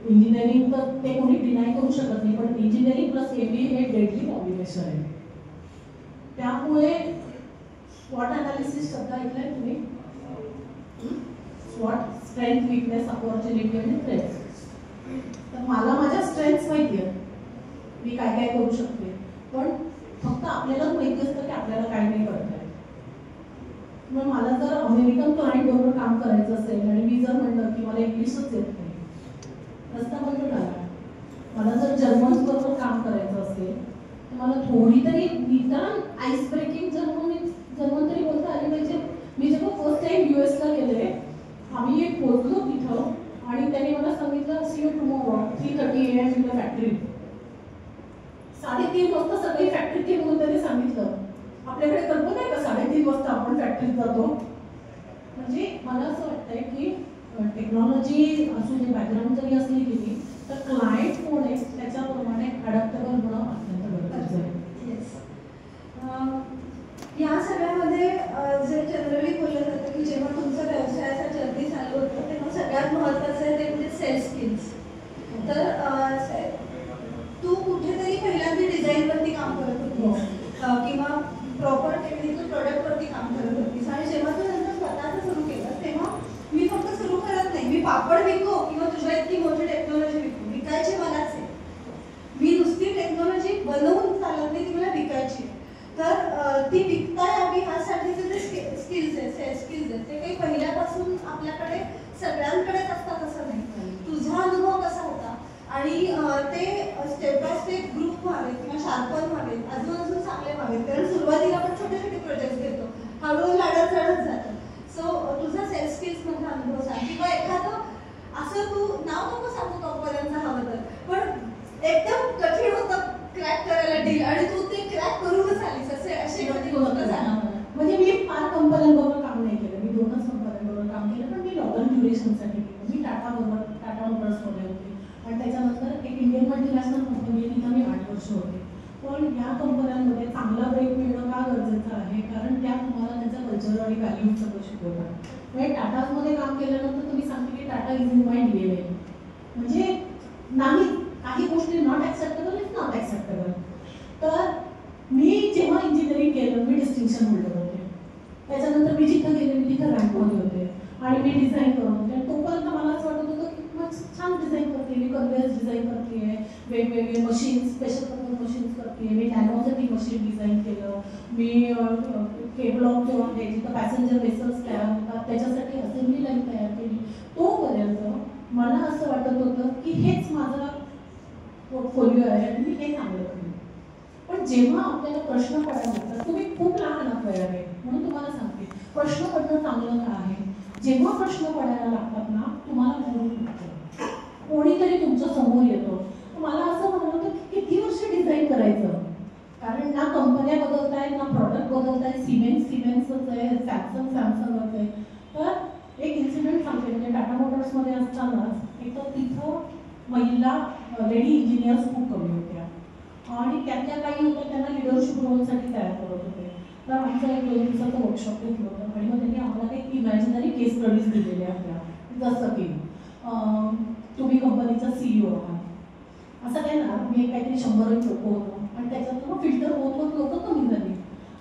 इंजिनिअरिंग तर ते कोणी डिनाय करू शकत नाही, पण इंजिनिअरिंग प्लस MBA हे डेडली कॉम्बिनेशन आहे. त्यामुळे स्वॉट अनालिसिस शब्द ऐकलाय तुम्ही? स्वॉट, स्ट्रेंथ, विकनेस, अपॉर्च्युनिटी आणि थ्रेट्स. तर मला माझ्या स्ट्रेंथ्स माहिती आहेत, मी काय काय करू शकते, पण फक्त आपल्यालाच माहिती असतं की आपल्याला काय नाही करता येत. मग मला जर अमेरिकन क्लायंट बरोबर काम करायचं असेल आणि मी जर म्हणलं की मला इंग्लिशच येत नाही, रस्ता बंद झाला. मला जर जर्मन्स बरोबर काम करायचं असेल तर मला थोडी तरी निदान आईस ब्रेकिंग जर्मन तरी बोलता आली पाहिजे. मी जेव्हा फर्स्ट टाइम US ला गेले, आम्ही एक पोहोचलो तिथं आणि त्यांनी मला सांगितलं see you tomorrow 3:30 AM in the factory. 3:30 वाजता सगळी फॅक्टरीत म्हणून त्यांनी सांगितलं. आपल्याकडे कल्पना आहे का 3:30 वाजता आपण फॅक्टरीत जातो? म्हणजे मला असं वाटतंय की टेक्नॉलॉजी असू दे, बॅकग्राऊंड जरी असली की नाही, तर क्लायंट कोण आहे त्याच्याप्रमाणे अडॅप्टेबल होणं अत्यंत गरजेचं आहे. या सगळ्यामध्ये जे जनरली बोललं जातं की जेव्हा तुमचा व्यवसायाचा जर्नी चालू होतं तेव्हा सगळ्यात महत्त्वाचं आहे ते म्हणजे सेल्स स्किल्स. तर तू कुठेतरी पहिल्यांदा डिझाईनवरती काम करत होतीस किंवा प्रॉपर टेक्निकल प्रोडक्टवरती काम करत होतीस आणि जेव्हा तू नंतर स्वतःचं सुरू केलं तेव्हा मी फक्त सुरू करत नाही, मी पापड विकू किंवा तुझ्या इतकी मोठी टेक्नॉलॉजी विकू, विकायची मलाच आहे. मी नुसती टेक्नॉलॉजी बनवून चालत नाही, ती मला विकायची. तर ती विकता यावी ह्यासाठीचे जे स्किल्स आहेत, सेल्फ स्किल्स आहेत, ते काही पहिल्यापासून आपल्याकडे सगळ्यांकडेच असतात असं नाही. तुझा अनुभव कसा होता आणि ते स्टेप बाय स्टेप ग्रुप व्हावेत किंवा शार्पन व्हावेत, अजून चांगले व्हावेत. कारण सुरुवातीला आपण छोटे छोटे प्रोजेक्ट घेतो, हळूहळू लाडत चढत जातो. सो तुझा सेल्फ स्किल्स मधला अनुभव सांग किंवा एखादं असं तू नाव नको सांगू कंपन्यांचं हवं तर, पण एकदम कठीण होतं क्रॅक करायला डील आणि तू ते क्रॅक करूनच आलीस, असे कधी गोष्ट झाला? म्हणजे मी 5 कंपन्यांबरोबर काम नाही केलं, मी 2च कंपन्यांबरोबर काम केलं, पण मी लॉंगर ड्युरेशनसाठी केलं. मी टाटा मोटर्समध्ये होते आणि त्याच्यानंतर एक इंडियन मल्टीनॅशनल कंपनी आहे, तिथं मी 8 वर्ष होते. पण या कंपन्यांमध्ये चांगला ब्रेक मिळणं का गरजेचं आहे, कारण त्या तुम्हाला त्यांचं कल्चर आणि व्हॅल्यूज सगळं शिकवतात. म्हणजे टाटामध्ये काम केल्यानंतर तुम्ही सांगते की Tata is in my DNA, म्हणजे नाही, काही गोष्टी not acceptable is not acceptable. तर मी जेव्हा इंजिनिअरिंग केलं मी डिस्टिंक्शन होल्डर होते. त्याच्यानंतर मी जिथं गेले मी तिथं रँकमध्ये होते आणि मी डिझाईन करत होते. आणि तोपर्यंत मला असं वाटत होतं की मग छान डिझाईन करते, मी कन्व्हेयर्स डिझाईन करते, वेगवेगळे मशीन्स, स्पेशल पर्पज मशीन्स करते, मी नॅनोसाठी मशीन डिझाईन केलं, मी केब्लॉक जो आहे जिथं पॅसेंजर वेसल्स तयार होतात त्याच्यासाठी असेंब्ली लाईन तयार केली. तोपर्यंत मला असं वाटत होतं की हेच माझा पोर्टफोलिओ आहे आणि मी हे चांगलं करेन. पण जेव्हा आपल्याला प्रश्न पडायला लागतात, तुम्ही खूप लहान आहात वयाने म्हणून तुम्हाला सांगते प्रश्न पडणं चांगलं का आहे. जेव्हा प्रश्न पडायला लागतात ना, तुम्हाला कोणीतरी तुमच्या समोर येतो. मला असं म्हणलं होतं की किती वर्ष डिझाईन करायचं, कारण ना कंपन्या बदलत आहेत ना प्रॉडक्ट बदलत आहे. सिमेंट्सच आहे, सॅमसंगच आहे. तर एक इन्सिडेंट सांगते, म्हणजे टाटा मोटर्समध्ये असतानाच एक तर तिथं महिला लेडी इंजिनियर्स खूप कमी होत्या आणि त्यातल्या काही होत्या त्यांना लिडरशिप रोलसाठी तयार करत होते. तर आमचं एक 2 दिवसाचं वर्कशॉप घेतलं होतं आणि मग त्यांनी आम्हाला काही इमॅजिनरी केस स्टडीज दिलेल्या होत्या. जसं की तुम्ही कंपनीचा CEO आहात, असं काय ना, मी काहीतरी 100 लोक होतो आणि त्याच्यातून फिल्टर होत लोक कमी झाली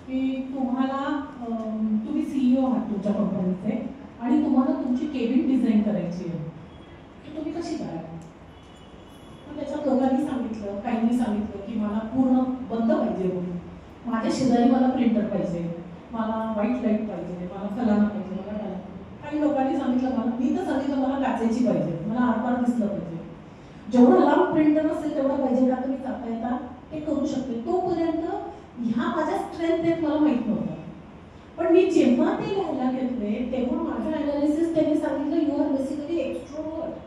की तुम्हाला तुम्ही CEO आहात तुमच्या कंपनीचे आणि तुम्हाला तुमची केबिन डिझाईन करायची आहे, तर तुम्ही कशी कराल? त्याच्यात लोकांनी सांगितलं, काहींनी सांगितलं की मला पूर्ण बंद पाहिजे रूम, माझ्या शेजारी मला प्रिंटर पाहिजे, मला व्हाईट लाईट पाहिजे, मला फलाना पाहिजे, मला त्याला. काही लोकांनी सांगितलं मी तर सांगितलं मला काचेची पाहिजे, मला आरपार दिसलं पाहिजे. जेवढं लांब प्रिंटर असेल तेवढं पाहिजे का तुम्ही जाता येता ते करू शकते. तोपर्यंत ह्या माझ्या स्ट्रेंथ आहेत मला माहीत नव्हतं. पण मी जेव्हा ते लिहायला घेतले तेव्हा माझं अनालिसिस त्यांनी सांगितलं यू आर बेसिकली एक्स्ट्रोवर्ट.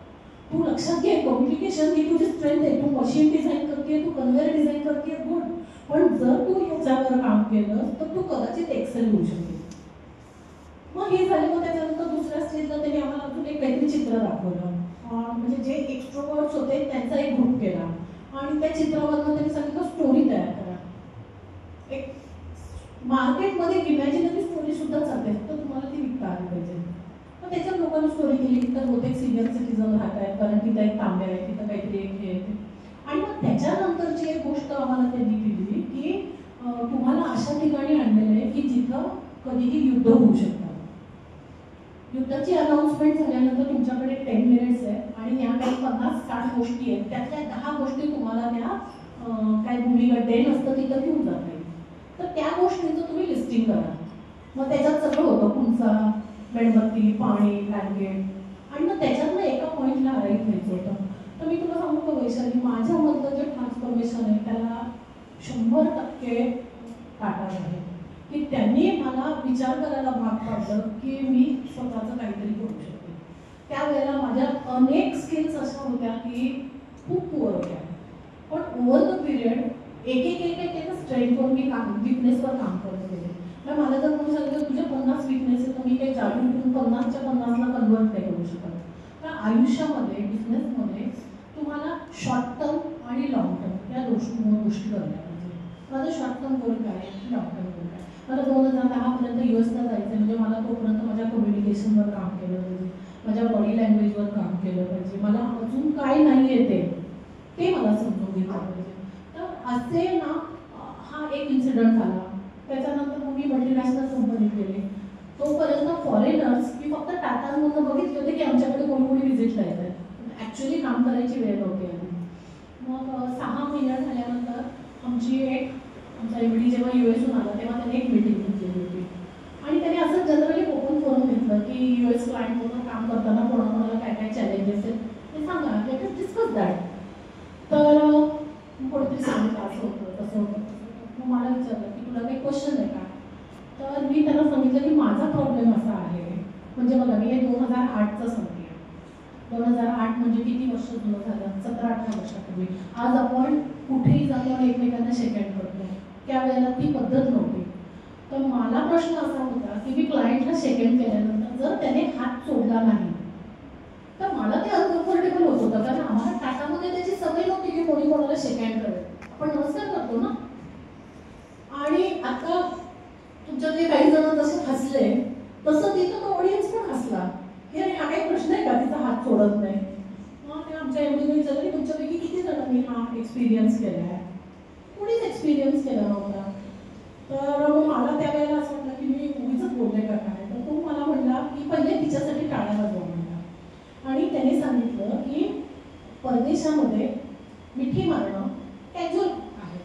तू लक्षात घे, कम्युनिकेशन ही तुझी स्ट्रेंथ आहे. तू मशीन डिझाईन करते, तू कन्व्हेयर डिझाईन करते, गुड. पण जर तू ह्याच्यावर काम केलं तर तू कदाचित एक्सेल होऊ शकते. मग हे झालं. मग त्याच्यानंतर दुसऱ्या स्टेजला त्यांनी आम्हाला अजून एक काहीतरी चित्र दाखवलं. म्हणजे जे एक्स्ट्रोवर्ट्स होते त्यांचा एक ग्रुप केला आणि त्या चित्रावरनं त्यांनी सांगितलं स्टोरी तयार करा. एक मार्केटमध्ये इमॅजिनरी स्टोरी सुद्धा चालते, तर तुम्हाला ती विकता आली पाहिजे. मग त्याच्यात लोकांनी स्टोरी केली तर बहुतेक सिनियर सिटीजन राहत आहेत, कारण तिथं एक तांबे आहे, तिथं काहीतरी एक हे आहे. आणि मग त्याच्यानंतरची एक गोष्ट आम्हाला त्यांनी दिली की तुम्हाला अशा ठिकाणी आणलेलं आहे की जिथं कधीही युद्ध होऊ शकतं. युद्धाची अनाउन्समेंट झाल्यानंतर तुमच्याकडे 10 मिनिट्स आहे आणि या काही 50-60 गोष्टी आहेत, त्यातल्या 10 गोष्टी तुम्हाला त्या काय भूमिगत डे नसतं तिथं घेऊन जाता येईल. तर त्या गोष्टींचं तुम्ही लिस्टिंग करा. मग त्याच्यात सगळं होतं, कुंचा, मेणबत्ती, पाणी, ब्लँकेट. आणि मग त्याच्यातनं एका पॉईंटला अराईव्ह व्हायचं होतं. तर मी तुला सांगू का वैशाली, माझ्यामधलं जे ट्रान्सफॉर्मेशन आहे त्याला 100% टाटा आहे की त्यांनी मला विचार करायला भाग पाडलं की मी स्वतःचं काहीतरी करू शकते. त्यावेळेला माझ्या अनेक स्किल्स अशा होत्या की खूप पुअर होत्या, पण ओव्हर द पिरियड एक स्ट्रेंथवर मी विकनेसवर काम करत गेले. तर मला जर कोणी सांगितलं तुझे 50 विकनेस आहे, तर मी काही जादू 50च्या 50ला कन्वर्ट नाही करू शकत. तर आयुष्यामध्ये बिझनेसमध्ये तुम्हाला शॉर्ट टर्म आणि लॉंग टर्म या गोष्टी करल्या पाहिजे. माझं शॉर्ट टर्म गोल काय आहे, लॉंग टर्म गोल काय. मला 2010 पर्यंत US ला जायचं, म्हणजे मला तोपर्यंत माझ्या कम्युनिकेशनवर काम केलं पाहिजे. माझ्या बॉडी लँग्वेजवर काम केलं पाहिजे, मला अजून काय नाही येते ते मला समजून घेतलं पाहिजे. तर असे ना हा एक इन्सिडेंट झाला. त्याच्यानंतर मग मी मल्टीनॅशनल कंपनीत गेले. तोपर्यंत फॉरेनर्स मी फक्त टाटांमधून बघितले होते की आमच्याकडे कोणी कोणी व्हिजिटला येतात, ॲक्च्युली काम करायची वेळ नव्हती आली. मग 6 महिने झाल्यानंतर आमचा एमडी जेव्हा US आला तेव्हा त्याने एक मीटिंग घेतली होती आणि त्याने असं जनरली ओपन करून घेतलं की US क्लायंटबरोबर काम करताना कोणाकोणाला काय काय चॅलेंजेस आहेत ते सांगा, लेट अस डिस्कस दॅट. तर कोणीतरी सांगितलं असं होतं तसं होतं. मग मला विचारलं की तुला काही क्वेश्चन आहे का? तर मी त्यांना सांगितलं की माझा प्रॉब्लेम असा आहे, म्हणजे बघा मी हे 2008चं सांगते. 2008 म्हणजे किती वर्ष जुनं झालं, 17-18 वर्षापूर्वी. आज आपण कुठेही जातो आणि एकमेकांना शेक हँड करतो, त्यावेळेला ती पद्धत नव्हती. तर मला प्रश्न असा होता की मी क्लायंटला शेक हँड केल्यानंतर जर त्याने हात सोडला नाही तर मला ते अनकम्फर्टेबल होत होतं, कारण आम्हाला टाटामध्ये त्याची सवय नव्हती की कोणी कोणाला शेक हँड करेल. आपण नमस्कार करतो ना. आणि आता तुमच्यातले काही जण जसे हसले तसं तिथं तो ऑडियन्स पण हसला की अरे हा काही प्रश्न आहे का तिचा हात सोडत नाही. मग ते आमच्या एवढी विचारलं की तुमच्यापैकी किती जणांनी हा एक्सपिरियन्स केला आहे? कोणीच एक्सपिरियन्स केला नव्हता. तर मग मला त्यावेळेला असं वाटलं की मी उगीच बोलले का काय. तर तो मला म्हणला की पहिले तिच्यासाठी टाळ्या वाजवा म्हणला आणि त्याने सांगितलं की परदेशामध्ये मिठी मारणं कॅज्युअल आहे,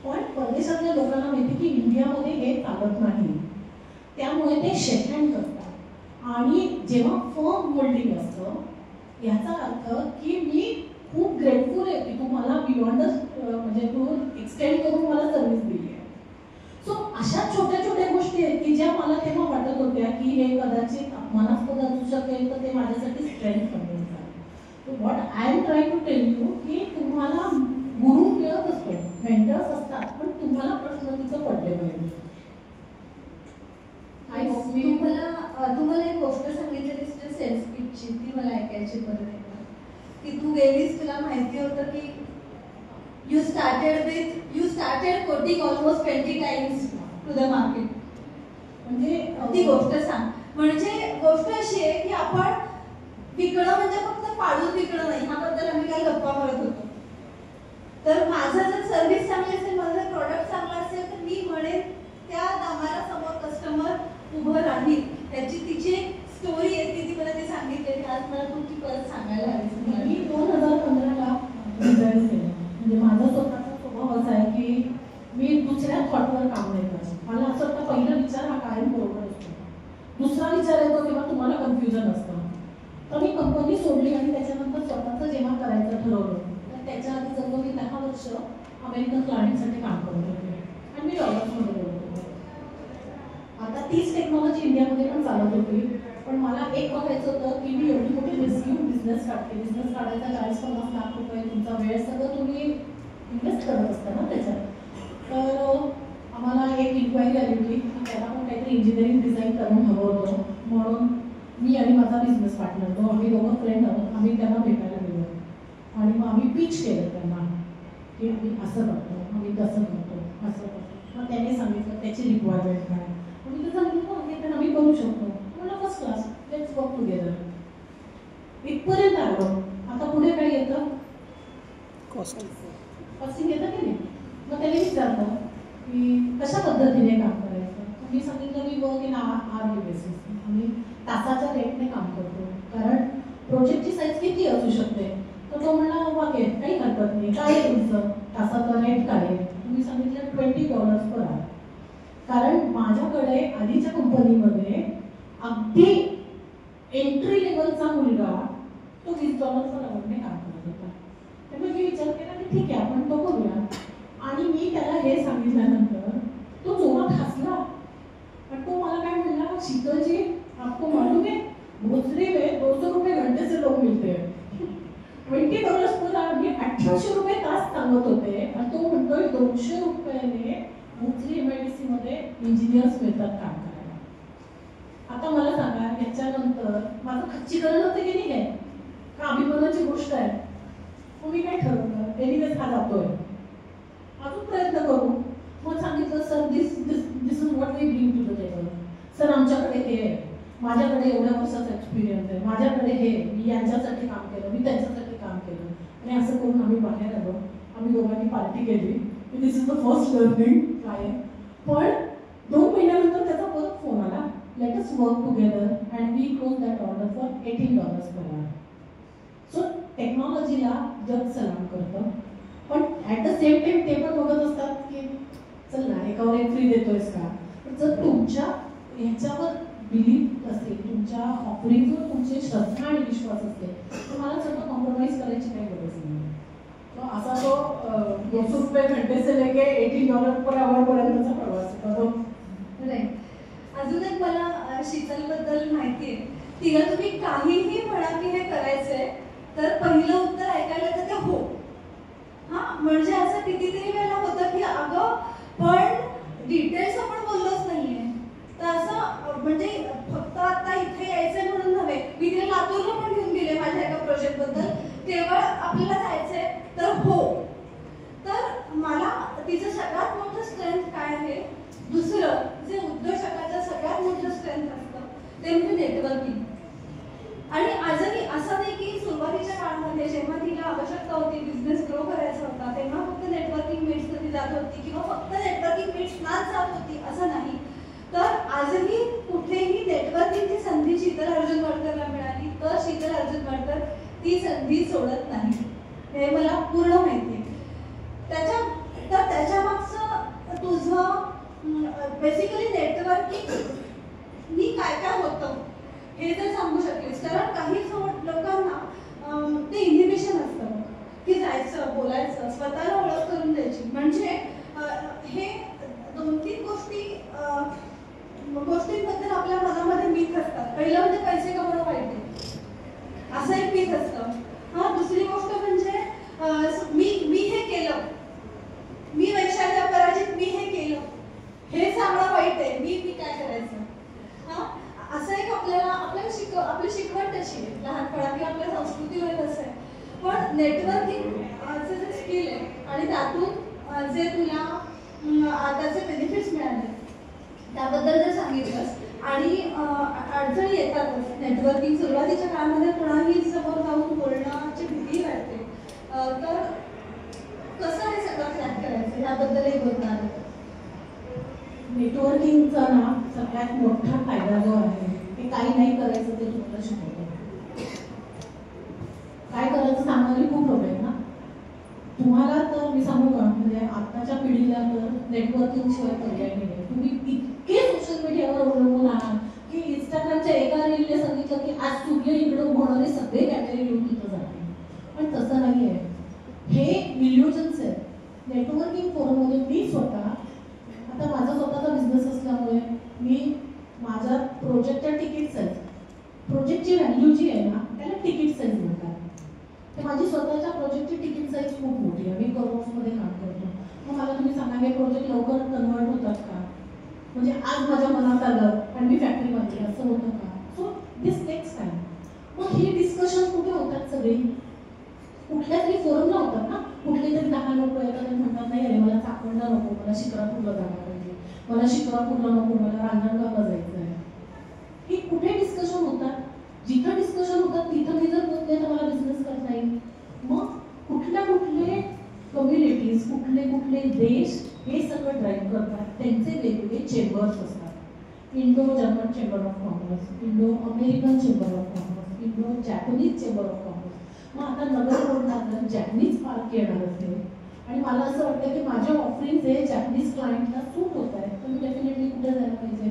पण परदेशातल्या लोकांना माहिती की इंडियामध्ये हे चालत नाही, त्यामुळे ते शेक हँड करतात. आणि जेव्हा फर्म होल्डिंग असतं याचा अर्थ की मी खूप ग्रेटफुल आहे की तू मला बियॉन्डच म्हणजे तू एक्सटेंड करून मला सर्व्हिस दिली आहे. सो अशा छोट्या छोट्या गोष्टी आहेत की ज्या मला तेव्हा वाटत होत्या की हे कदाचित अपमानास्पद असू शकेल, तर ते माझ्यासाठी स्ट्रेंथ बनून जाईल. What I am trying to tell you की तुम्हाला गुरु मिळत असतो, मेंटर्स असतात, पण तुम्हाला प्रश्न तिथं पडले पाहिजे. तुम्हाला एक गोष्ट सांगितली सेल्स पिचची, ती मला ऐकायची परत एकदा. की तू गेलीस, तुला माहिती होतं की you started quoting almost 20 times to the market. म्हणजे ती गोष्ट सांग. म्हणजे गोष्ट अशी आहे की आपण विकणं म्हणजे फक्त पाडून विकणं नाही, ह्याबद्दल आम्ही काही गप्पा मारत होतो. तर माझं जर सर्व्हिस चांगली असेल, माझं जर प्रॉडक्ट चांगलं असेल, तर मी म्हणेन त्या दामाला कस्टमर उभं राहील. त्याची तिची स्टोरी आहे, ती मला ती सांगितलेली. आज मला तुमची परत सांगायला हवी. मी 2015ला रिझाईन केलं. म्हणजे माझा स्वतःचा स्वभाव असा आहे की मी दुसऱ्या थॉटवर काम नाही करत. मला असं वाटतं पहिला विचार हा कायम बरोबर असतो, दुसरा विचार येतो तेव्हा तुम्हाला कन्फ्युजन असतं. तर मी कंपनी सोडली आणि त्याच्यानंतर स्वतःचं जेव्हा करायचं ठरवलं, तर त्याच्या आधी जवळ मी 10 वर्ष अमेरिकन क्लायंटसाठी काम करत होते आणि मी डॉलर्समध्ये बोलत होते. आता तीच टेक्नॉलॉजी इंडियामध्ये पण चालत होती, पण मला एक बघायचं होतं की मी एवढी मोठी रिस्क घेऊन बिझनेस काढते. बिझनेस काढायचा 40-50 लाख रुपये, तुमचा वेळ सगळं तुम्ही इन्व्हेस्ट करत असता ना त्याच्यात. तर आम्हाला एक इन्क्वायरी आली होती की त्याला पण काहीतरी इंजिनिअरिंग डिझाईन करून हवं होतं. म्हणून मी आणि माझा बिझनेस पार्टनर, जो आम्ही दोघं फ्रेंड आहोत, आम्ही त्यांना भेटायला गेलो आणि मग आम्ही पिच केलं त्यांना की आम्ही असं करतो, आम्ही तसं करतो, असं करतो. मग त्याने सांगितलं त्याची रिक्वायरमेंट काय. मी तर सांगितलं हे तर आम्ही करू शकतो. मला first class, let's work together. इथपर्यंत आलो. आता पुढे काय येतं? कॉस्टिंग येतं की नाही. मग त्याने विचारलं की कशा पद्धतीने काम करायचं. मी सांगितलं मी वर्क इन आवर्ली बेसिस, आम्ही तासाच्या रेटने काम करतो, कारण प्रोजेक्टची साईज किती असू शकते. तर तो म्हणला वाके काही हरकत नाही, काय आहे तुमचं तासाचा रेट काय आहे. तुम्ही सांगितलं $20 पर आवर. कारण माझ्याकडे आधीच्या कंपनीमध्ये अगदी एंट्री लेवलचा मुलगा तो $20 पर आवडने काम करत होता. त्यामुळे मी विचार केला की ठीक आहे आपण तो करूया. आणि मी त्याला हे सांगितल्यानंतर तो जोरात हसला. पण तो मला काय म्हणला, शीतल जी आपको मालूम है भोसरी में 200 रुपये घंटे से लोग मिलते हैं. $20 पर आवर मी 1800 रुपये तास सांगत होते आणि तो म्हणतोय 200 रुपयाने भोसरी MIDC मध्ये इंजिनियर्स मिळतात काम करायला. आता मला सांगा याच्यानंतर माझं खच्चीकरण होतं की नाही, आहे का अभिमानाची गोष्ट आहे. मग मी काय ठरवलं, एनिवेज हा जातोय, अजून प्रयत्न करू. मग सांगितलं sir this is what we bring to the table. Sir आमच्याकडे हे आहे, माझ्याकडे एवढ्या वर्षाचा एक्सपिरियन्स आहे, माझ्याकडे हे, मी यांच्यासाठी काम केलं, मी त्यांच्यासाठी काम केलं, आणि असं करून आम्ही बाहेर आलो. आम्ही दोघांनी पार्टी केली. This is the first learning काय. पण 2 महिन्यानंतर त्याचा परत फोन आला, let us work together, and we close that order for $18 per hour. So टेक्नॉलॉजीला जग सलाम करतं, पण ॲट द सेम टाइम ते पण बघत असतात की चल ना एकावर एक फ्री देतोयस का. पण जर तुमच्या ह्याच्यावर बिलीफ असेल, तुमच्या ऑफरिंगवर तुमची श्रद्धा आणि विश्वास असेल, तुम्हाला सगळं कॉम्प्रोमाइज करायची काही गरज नाही. तो असा तो ₹200 घंटे से लेके $18 per hour पर्यंतचा प्रवास होता. अजून एक मला शीतलबद्दल माहिती आहे. तिला तुम्ही काहीही म्हणा की हे करायचंय तर पहिलं उत्तर ऐकायला तर ते हो. हा म्हणजे असं कितीतरी वेळेला होतं की अगं पण डिटेल्स आपण बोललोच नाहीये. तर असं म्हणजे फक्त आता इथे यायचंय म्हणून नव्हे, मी तिला लातूरला पण घेऊन गेले माझ्या एका प्रोजेक्ट बद्दल. केवळ आपल्याला जायचंय तर हो. तर मला तिचं सगळ्यात मोठं स्ट्रेंथ काय आहे, दुसरं जे उद्योजकाचं सगळ्यात मोठं स्ट्रेंथ असतं ते म्हणजे नेटवर्किंग. आणि आजही असं नाही की सुरुवातीच्या काळामध्ये जेव्हा तिला आवश्यकता होती, बिझनेस ग्रो करायचा होता, तेव्हा फक्त नेटवर्किंग मीट्स ती जात होती किंवा फक्त नेटवर्किंग मीट्सनाच जात होती असं नाही. तर आजही कुठेही नेटवर्किंगची संधी शीतल अर्जुन वडकरला मिळाली तर शीतल अर्जुन वडकर ती संधी सोडत नाही, हे मला पूर्ण माहिती आहे. त्याच्या मागचं तुझं बेसिकली नेटवर्किंग मी काय काय होतं हे जर सांगू शकलीस. कारण काही लोकांना ते इन्हिबिशन असतं की जायचं, बोलायचं, स्वतःला ओळख करून द्यायची. म्हणजे हे 2-3 गोष्टींबद्दल आपल्या मनामध्ये मीथ असतात. पहिलं म्हणजे पैसे कमवणं वाईट आहे असं एक मीथ असतं. हा दुसरी गोष्ट म्हणजे मी हे केलं, मी वैशाली अपराजित मी हे केलं हे सांगणं वाईट आहे, मी काय करायचं. हा असं एक आपल्याला आपली शिकवण तशी आहे लहानपणा किंवा आपल्या संस्कृतीवर तसं आहे. पण नेटवर्किंग जे स्किल आहे आणि त्यातून जे तुला त्याचे बेनिफिट्स मिळाले त्याबद्दल जर सांगितलंस. आणि अडचणी येतातच नेटवर्किंग सुरुवातीच्या काळामध्ये कोणाही समोर जाऊन बोलण्याची भीती वाटते. तर कसं हे सगळं क्रॅक करायचं याबद्दल एक बोलणार. नेटवर्किंगचा ना सगळ्यात मोठा फायदा जो आहे ते काही नाही करायचं ते तुम्हाला शिकवतो. काय करायचं सांगणारी खूप लोक आहेत ना. तुम्हाला तर मी सांगू का, म्हणजे आताच्या पिढीला तर नेटवर्किंग शिवाय पर्याय नाही. तुम्ही इतके सोशल मीडियावर अवलंबून आहात की इंस्टाग्रामच्या एका रीलने सांगितलं की आज सूर्य इकडे उगवणारे सगळे कॅमेरे घेऊन तिथं जाते. पण तसं नाही आहे. हे इल्युजन्स आहेत. नेटवर्किंग फोरममध्ये मी स्वतः आता माझा स्वतःचा बिझनेस असल्यामुळे मी माझ्या प्रोजेक्टच्या तिकीट साईज, प्रोजेक्टची व्हॅल्यू जी आहे ना त्याला तिकीट साईज म्हणतात. तर माझी स्वतःच्या प्रोजेक्टची तिकीट साईज खूप मोठी आहे. मी करोड्समध्ये काम करतो. मग मला तुम्ही सांगा हे प्रोजेक्ट लवकर कन्वर्ट होतात का? म्हणजे आज माझ्या मनात आलं आणि मी फॅक्टरी बांधली असं होतं का? So this takes time. मग हे डिस्कशन कुठे होतात सगळे? कुठल्या तरी फोरमला होतात ना. कुठले तरी 10 लोक येतात आणि म्हणतात नाही अरे मला चाकणला नको, मला शिक्रापूरला जायला पाहिजे, मला शिक्रापूरला नको, मला रांजणगावला जायचं आहे. हे कुठे डिस्कशन होतात? जिथं डिस्कशन होतात तिथं मी जर बोलते तर मला बिझनेस करता येईल. मग कुठले कम्युनिटीज, कुठले देश हे सगळं ड्राईव्ह करतात. त्यांचे वेगवेगळे चेंबर्स असतात. Indo German chamber of commerce, Indo American chamber of commerce, Indo Japanese chamber of commerce. मग आता नगर रोडला जर जॅपनीज पार्क येणार असेल आणि मला असं वाटतं की माझ्या ऑफरिंग हे जॅपनीज क्लायंटला सूट होत आहे तर मी डेफिनेटली कुठे जायला पाहिजे?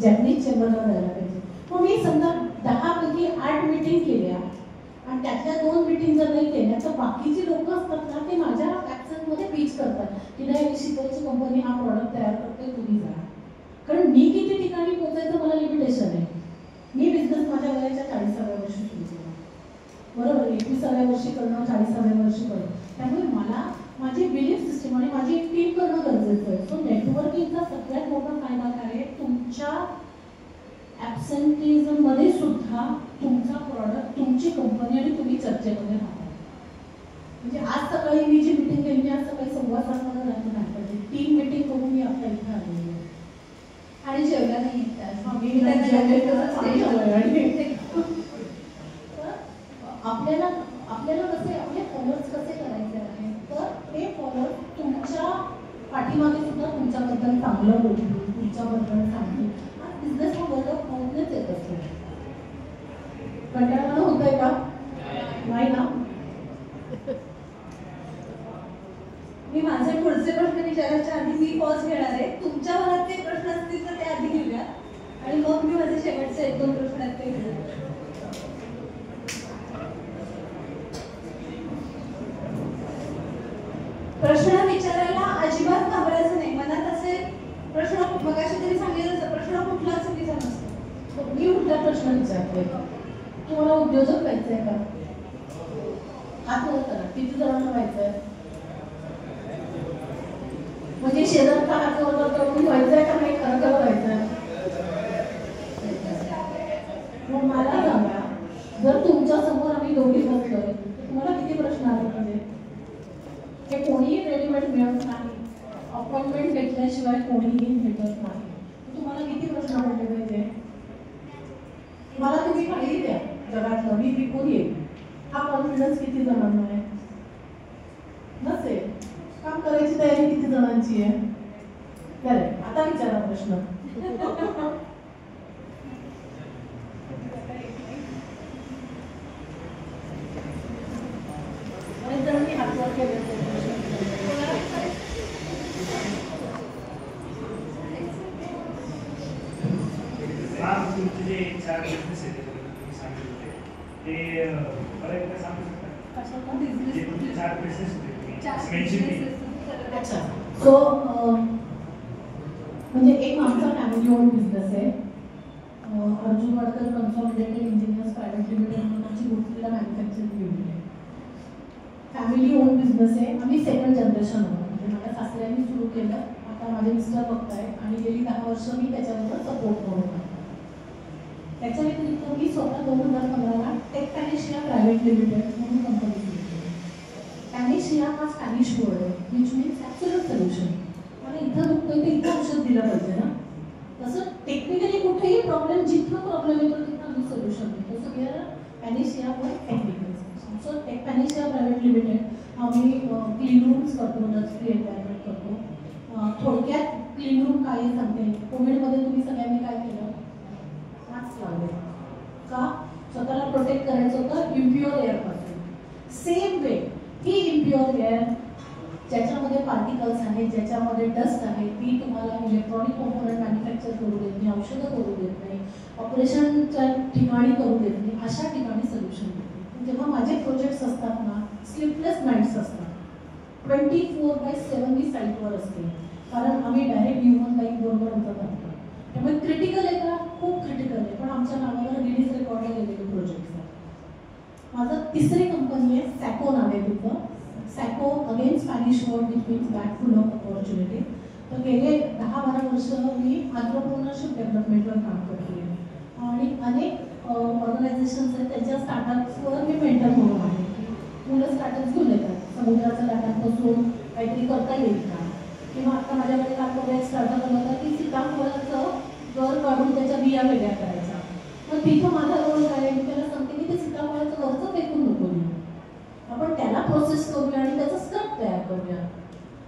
जॅपनीज चेंबरला जायला पाहिजे. मग मी समजा 10 पैकी 8 मीटिंग केल्या आणि त्यातल्या 2 मीटिंग जर नाही केल्या तर बाकीची लोक असतात ना ते माझ्या ॲक्सेसमध्ये पिच करतात की नाही शीतलची कंपनी हा प्रॉडक्ट तयार करते, तुम्ही जा. कारण मी किती ठिकाणी पोहोचायचं मला लिमिटेशन आहे. मी बिझनेस माझ्या वयाच्या 40व्या वर्षी सुरू केला, बरोबर. 21व्या वर्षी करणं, 40व्या वर्षी करणं. त्यामुळे मला माझी बिलीफ सिस्टम आणि माझी एक टीम करणं गरजेचं आहे. सो नेटवर्किंगचा सगळ्यात मोठा फायदा काय आहे? तुमच्या ॲब्सेंटिझम मध्ये सुद्धा तुमचा प्रॉडक्ट, तुमची कंपनी आणि तुम्ही चर्चेमध्ये राहता. म्हणजे आज सकाळी मी जी मीटिंग केली, आज सकाळी 7:15 वाजता टीम मीटिंग करून मी आता इथे आलेली आहे. आणि जेवला नाही मी आहे आणि आपल्याला कसे आपले फॉलोअर्स कसे करायचे आहे तर ते फॉलोअर्स तुमच्या पाठीमागे सुद्धा तुमच्याबद्दल चांगलं बोलतील, तुमच्याबद्दल सांगतील. बिझनेस हा वर्ड ऑफ माउथनेच येत असतो. कंटाळवाणं होतंय का? नाही ना. मी माझे पुढचे प्रश्न विचारायच्या आधी मी पॉज घेणार आहे. तुमच्या मनात काही प्रश्न असतील तर ते आधी घेऊया आणि मग मी माझे शेवटचे 1-2 प्रश्न आहेत ते घेऊया. प्रश्न विचारायला अजिबात घाबरायचं नाही. मनात असे प्रश्न मगाशी तरी सांगितलं प्रश्न कुठला चुकीचा नसतो. मी कुठला प्रश्न विचारते? तुम्हाला उद्योजक व्हायचंय का? हात वर करा. किती जणांना व्हायचंय? म्हणजे शेजारचा हात वर करून व्हायचंय का नाही खरं खरं व्हायचंय? मग मला सांगा, जर तुमच्या समोर आम्ही दोघी बसलोय तर तुम्हाला किती प्रश्न आले पाहिजे? हे कोणीही रेडीमेड मिळत नाही. अपॉइंटमेंट घेतल्याशिवाय कोणीही भेटत नाही. तुम्हाला किती प्रश्न पडले पाहिजे? मला तुम्ही काही द्या जगातलं, मी विकून येईल. हा कॉन्फिडन्स किती जणांना आहे? नसेल. काम करायची तयारी किती जणांची आहे? करेक्ट. आता विचारा प्रश्न. बरेच जणांनी हात वर केले. तुमचे जे 4 बिझनेस आहेत तुम्ही सांगितले ते मला एकदा सांगू शकता? जे तुमचे 4 बिझनेस होते तुम्ही मेन्शन केले. अच्छा. सो म्हणजे एक आमचा फॅमिली ओन बिझनेस आहे. Arjun Wadkar consolidated engineers private limited म्हणून आमची गोष्टीला मॅन्युफॅक्चरिंग युनिट आहे. फॅमिली ओन बिझनेस आहे. आम्ही सेकंड जनरेशन आहोत. म्हणजे माझ्या सासऱ्यांनी सुरू केलं, आता माझे मिस्टर बघताय आणि गेली 10 वर्ष मी त्याच्याबरोबर सपोर्ट करून आहे. त्याच्या व्यतिरिक्त मी स्वतः 2015ला टेक पॅनिशिया प्रायव्हेट लिमिटेड म्हणून कंपनी सुरू केली. पॅनिशिया हा स्पॅनिश वर्ड आहे विच मीन्स ॲब्सोल्यूट सोल्युशन. मला इथं दुखतोय तर इथं औषध दिलं पाहिजे ना. तसं टेक्निकली कुठेही प्रॉब्लेम जिथं प्रॉब्लेम येतो तिथं आम्ही सोल्युशन देतो. So we are panacea for technical. So tech panacea private limited आम्ही क्लीन रूम्स करतो, डस्ट फ्री एन्व्हायरमेंट करतो. थोडक्यात क्लीन रूम काय आहे सांगते. कोविडमध्ये तुम्ही सगळ्यांनी काय केलं? मास्क लावले का? स्वतःला प्रोटेक्ट करायचं होतं इम्प्युअर एअरपासून. सेम वे ही इम्प्युअर एअर ज्याच्यामध्ये पार्टिकल्स आहेत, ज्याच्यामध्ये डस्ट आहे, ती तुम्हाला इलेक्ट्रॉनिक कॉम्पोनंट मॅन्युफॅक्चर करू देत नाही, औषधं करू देत नाही, ऑपरेशनच्या ठिकाणी करू देत नाही, अशा ठिकाणी सोल्युशन देते. जेव्हा माझे प्रोजेक्ट्स असतात ना, स्लीपलेस नाईट्स असतात. 24/7 मी साईटवर असते कारण आम्ही डायरेक्ट ह्युमन लाईफ बरोबर आमचं करतो. त्यामुळे क्रिटिकल आहे का? खूप क्रिटिकल आहे. पण आमच्या नावावर रिलीज रेकॉर्डला गेलेले प्रोजेक्ट्स आहेत. माझं 3री कंपनी आहे, सॅको नाव आहे तिथं. Saco again Spanish word which means bag full of opportunity. तर गेले 10-12 वर्ष मी एंटरप्रेन्योरशिप डेव्हलपमेंटवर काम करते आणि अनेक ऑर्गनायझेशन्स आहेत त्यांच्या स्टार्टअप्सवर मी मेंटर म्हणून आहे. मुलं स्टार्टअप्स घेऊन येतात, समुद्राच्या लाटांपासून काहीतरी करता येईल का? किंवा आता माझ्याकडे नागपूरला एक स्टार्टअप आला होता की सीताफळाचं गर काढून त्याच्या बिया वेगळ्या करायच्या. पण तिथं माझा रोल काय आहे? मी त्याला सांगते की ते सीताफळाचं वरचं फेकून नको देऊ, आपण त्याला प्रोसेस करूया आणि त्याचं स्क्रब तयार करूया.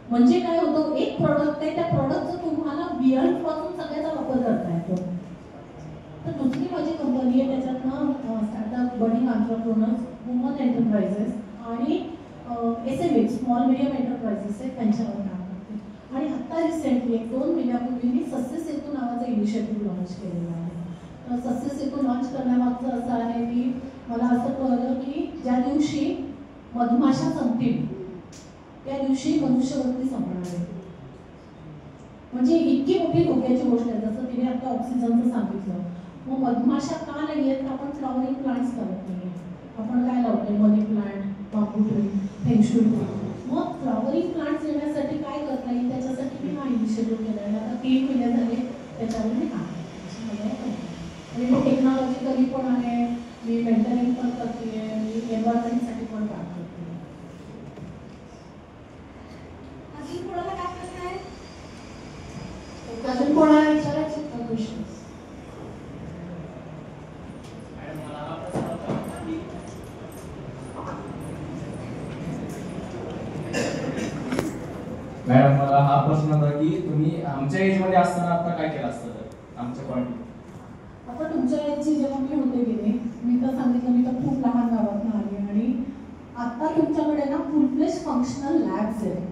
म्हणजे काय होतं, एक प्रॉडक्ट आहे, त्या प्रॉडक्टचं तुम्हाला बियांपासून सगळ्याचा वापर करता येतो. तर दुसरी माझी कंपनी आहे त्याच्यातनं startup, budding entrepreneurs, woman enterprises आणि SME स्मॉल मीडियम एंटरप्राइजेस आहेत त्यांच्यावर काम करते. आणि आत्ता रिसेंटली 1-2 महिन्यापूर्वी मी सस्य सेतू नावाचा इनिशिएटिव्ह लॉन्च केलेला आहे. तर सस्य सेतू लॉन्च करण्यामागचं असं आहे की मला असं कळलं की ज्या दिवशी मधमाशा संपतील त्या दिवशी मनुष्यवस्ती संपणार आहे. म्हणजे इतकी मोठी धोक्याची गोष्ट आहे. जसं तिने आता ऑक्सिजनचं सांगितलं. मग मधमाशा का नाही आहेत? आपण फ्लॉवरिंग प्लांट्स करत नाही. आपण काय लावतोय? मनी प्लांट, बांबू ट्री, फेंगशुई. मग फ्लॉवरिंग प्लांट्स येण्यासाठी काय करता येईल त्याच्यासाठी मी हा इनिशिएटिव्ह केला आहे. आता 3 महिने झाले त्याच्यावर मी काम करते. आणि मी टेक्नॉलॉजिकली पण आहे, मी मेंटरिंग पण करते, मी एन्व्हायरमेंटसाठी पण काम करते. अजून कोणाला काय प्रश्न आहे? अजून कोणाला विचारायचे का क्वेश्चन? मॅडम मला हा प्रश्न होता की तुम्ही आमच्या एजमध्ये असताना आता काय केलं असतं तर आमच्या पॉईंट आता तुमच्या एजची जेव्हा मी होते गेले मी तर सांगितलं मी तर खूप लहान गावातून आले आणि आता तुमच्याकडे ना फुल फ्लेश फंक्शनल लॅब्स आहेत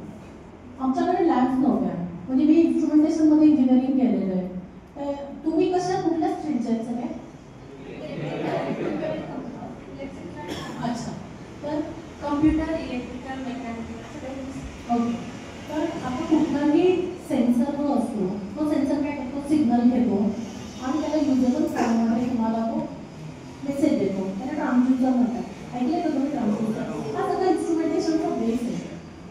आमच्याकडे लॅब्स नव्हत्या म्हणजे मी इन्स्ट्रुमेंटेशनमध्ये इंजिनिअरिंग केलेलं आहे तर तुम्ही कशा कुठल्या स्ट्रीमच्या आहेत सगळ्या अच्छा तर कम्प्युटर इलेक्ट्रिकल मेकॅनिकल ओके तर आता कुठलाही सेन्सर जो असतो तो सेन्सर काय करतो सिग्नल घेतो आणि त्याला युजेबल फॉर्ममध्ये तुम्हाला तो मेसेज देतो त्याला ट्रान्सड्यूसर म्हणतात ऐकलं का तुम्ही ट्रान्सड्यूसर हा सगळा इन्स्ट्रुमेंटेशनचा बेस आहे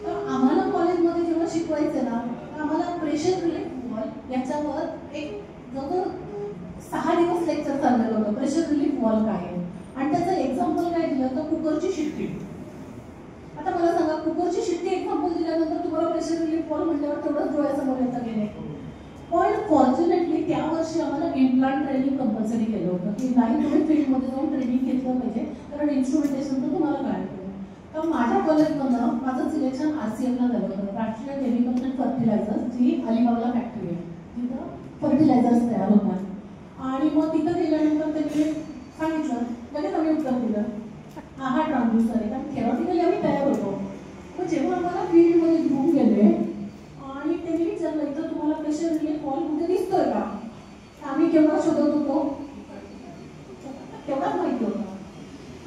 तर आम्हाला कॉलेजमध्ये जेव्हा शिकवायचं ना तर आम्हाला प्रेशर रिलीफ वॉल याच्यावर एक जवळ 6 दिवस लेक्चर चाललेलं होतं प्रेशर रिलीफ वॉल काय आहे आणि त्याचं एक्झाम्पल काय दिलं तर कुकरची शिट्टी आता मला सांगा कुकरची शिट्टी एक्झाम्पल दिल्यानंतर तुम्हाला प्रेशर रिलीफ वॉल म्हटल्यावर तेवढंच डोळ्यासमोर येतं गेले पण फॉर्च्युनेटली त्या वर्षी आम्हाला इम्प्लांट ट्रेनिंग कंपल्सरी केलं होतं की नाही तुम्ही फील्डमध्ये जाऊन ट्रेनिंग घेतलं पाहिजे कारण इन्स्ट्रुमेंटेशन तर तुम्हाला काय तर माझ्या कॉलेजमधनं माझं सिलेक्शन RCM ला झालं होतं राष्ट्रीय केमिकल्स अँड फर्टिलायझर्स जी अलिबागला फॅक्टरी आहे तिथं फर्टिलायझर्स तयार होतात आणि मग तिथं गेल्यानंतर त्यांनी सांगितलं लगेच आम्ही उत्तर दिलं हा ट्रान्सड्यूसर आहे कारण थेरॉटिकली आम्ही तयार होतो मग जेव्हा आम्हाला फील्डमध्ये घेऊन गेले आणि त्यांनी विचारलं इथं तुम्हाला प्रेशर रिलीफ वॉल कुठे दिसतोय का आम्ही केव्हा शोधत होतो तेवढाच माहिती होतं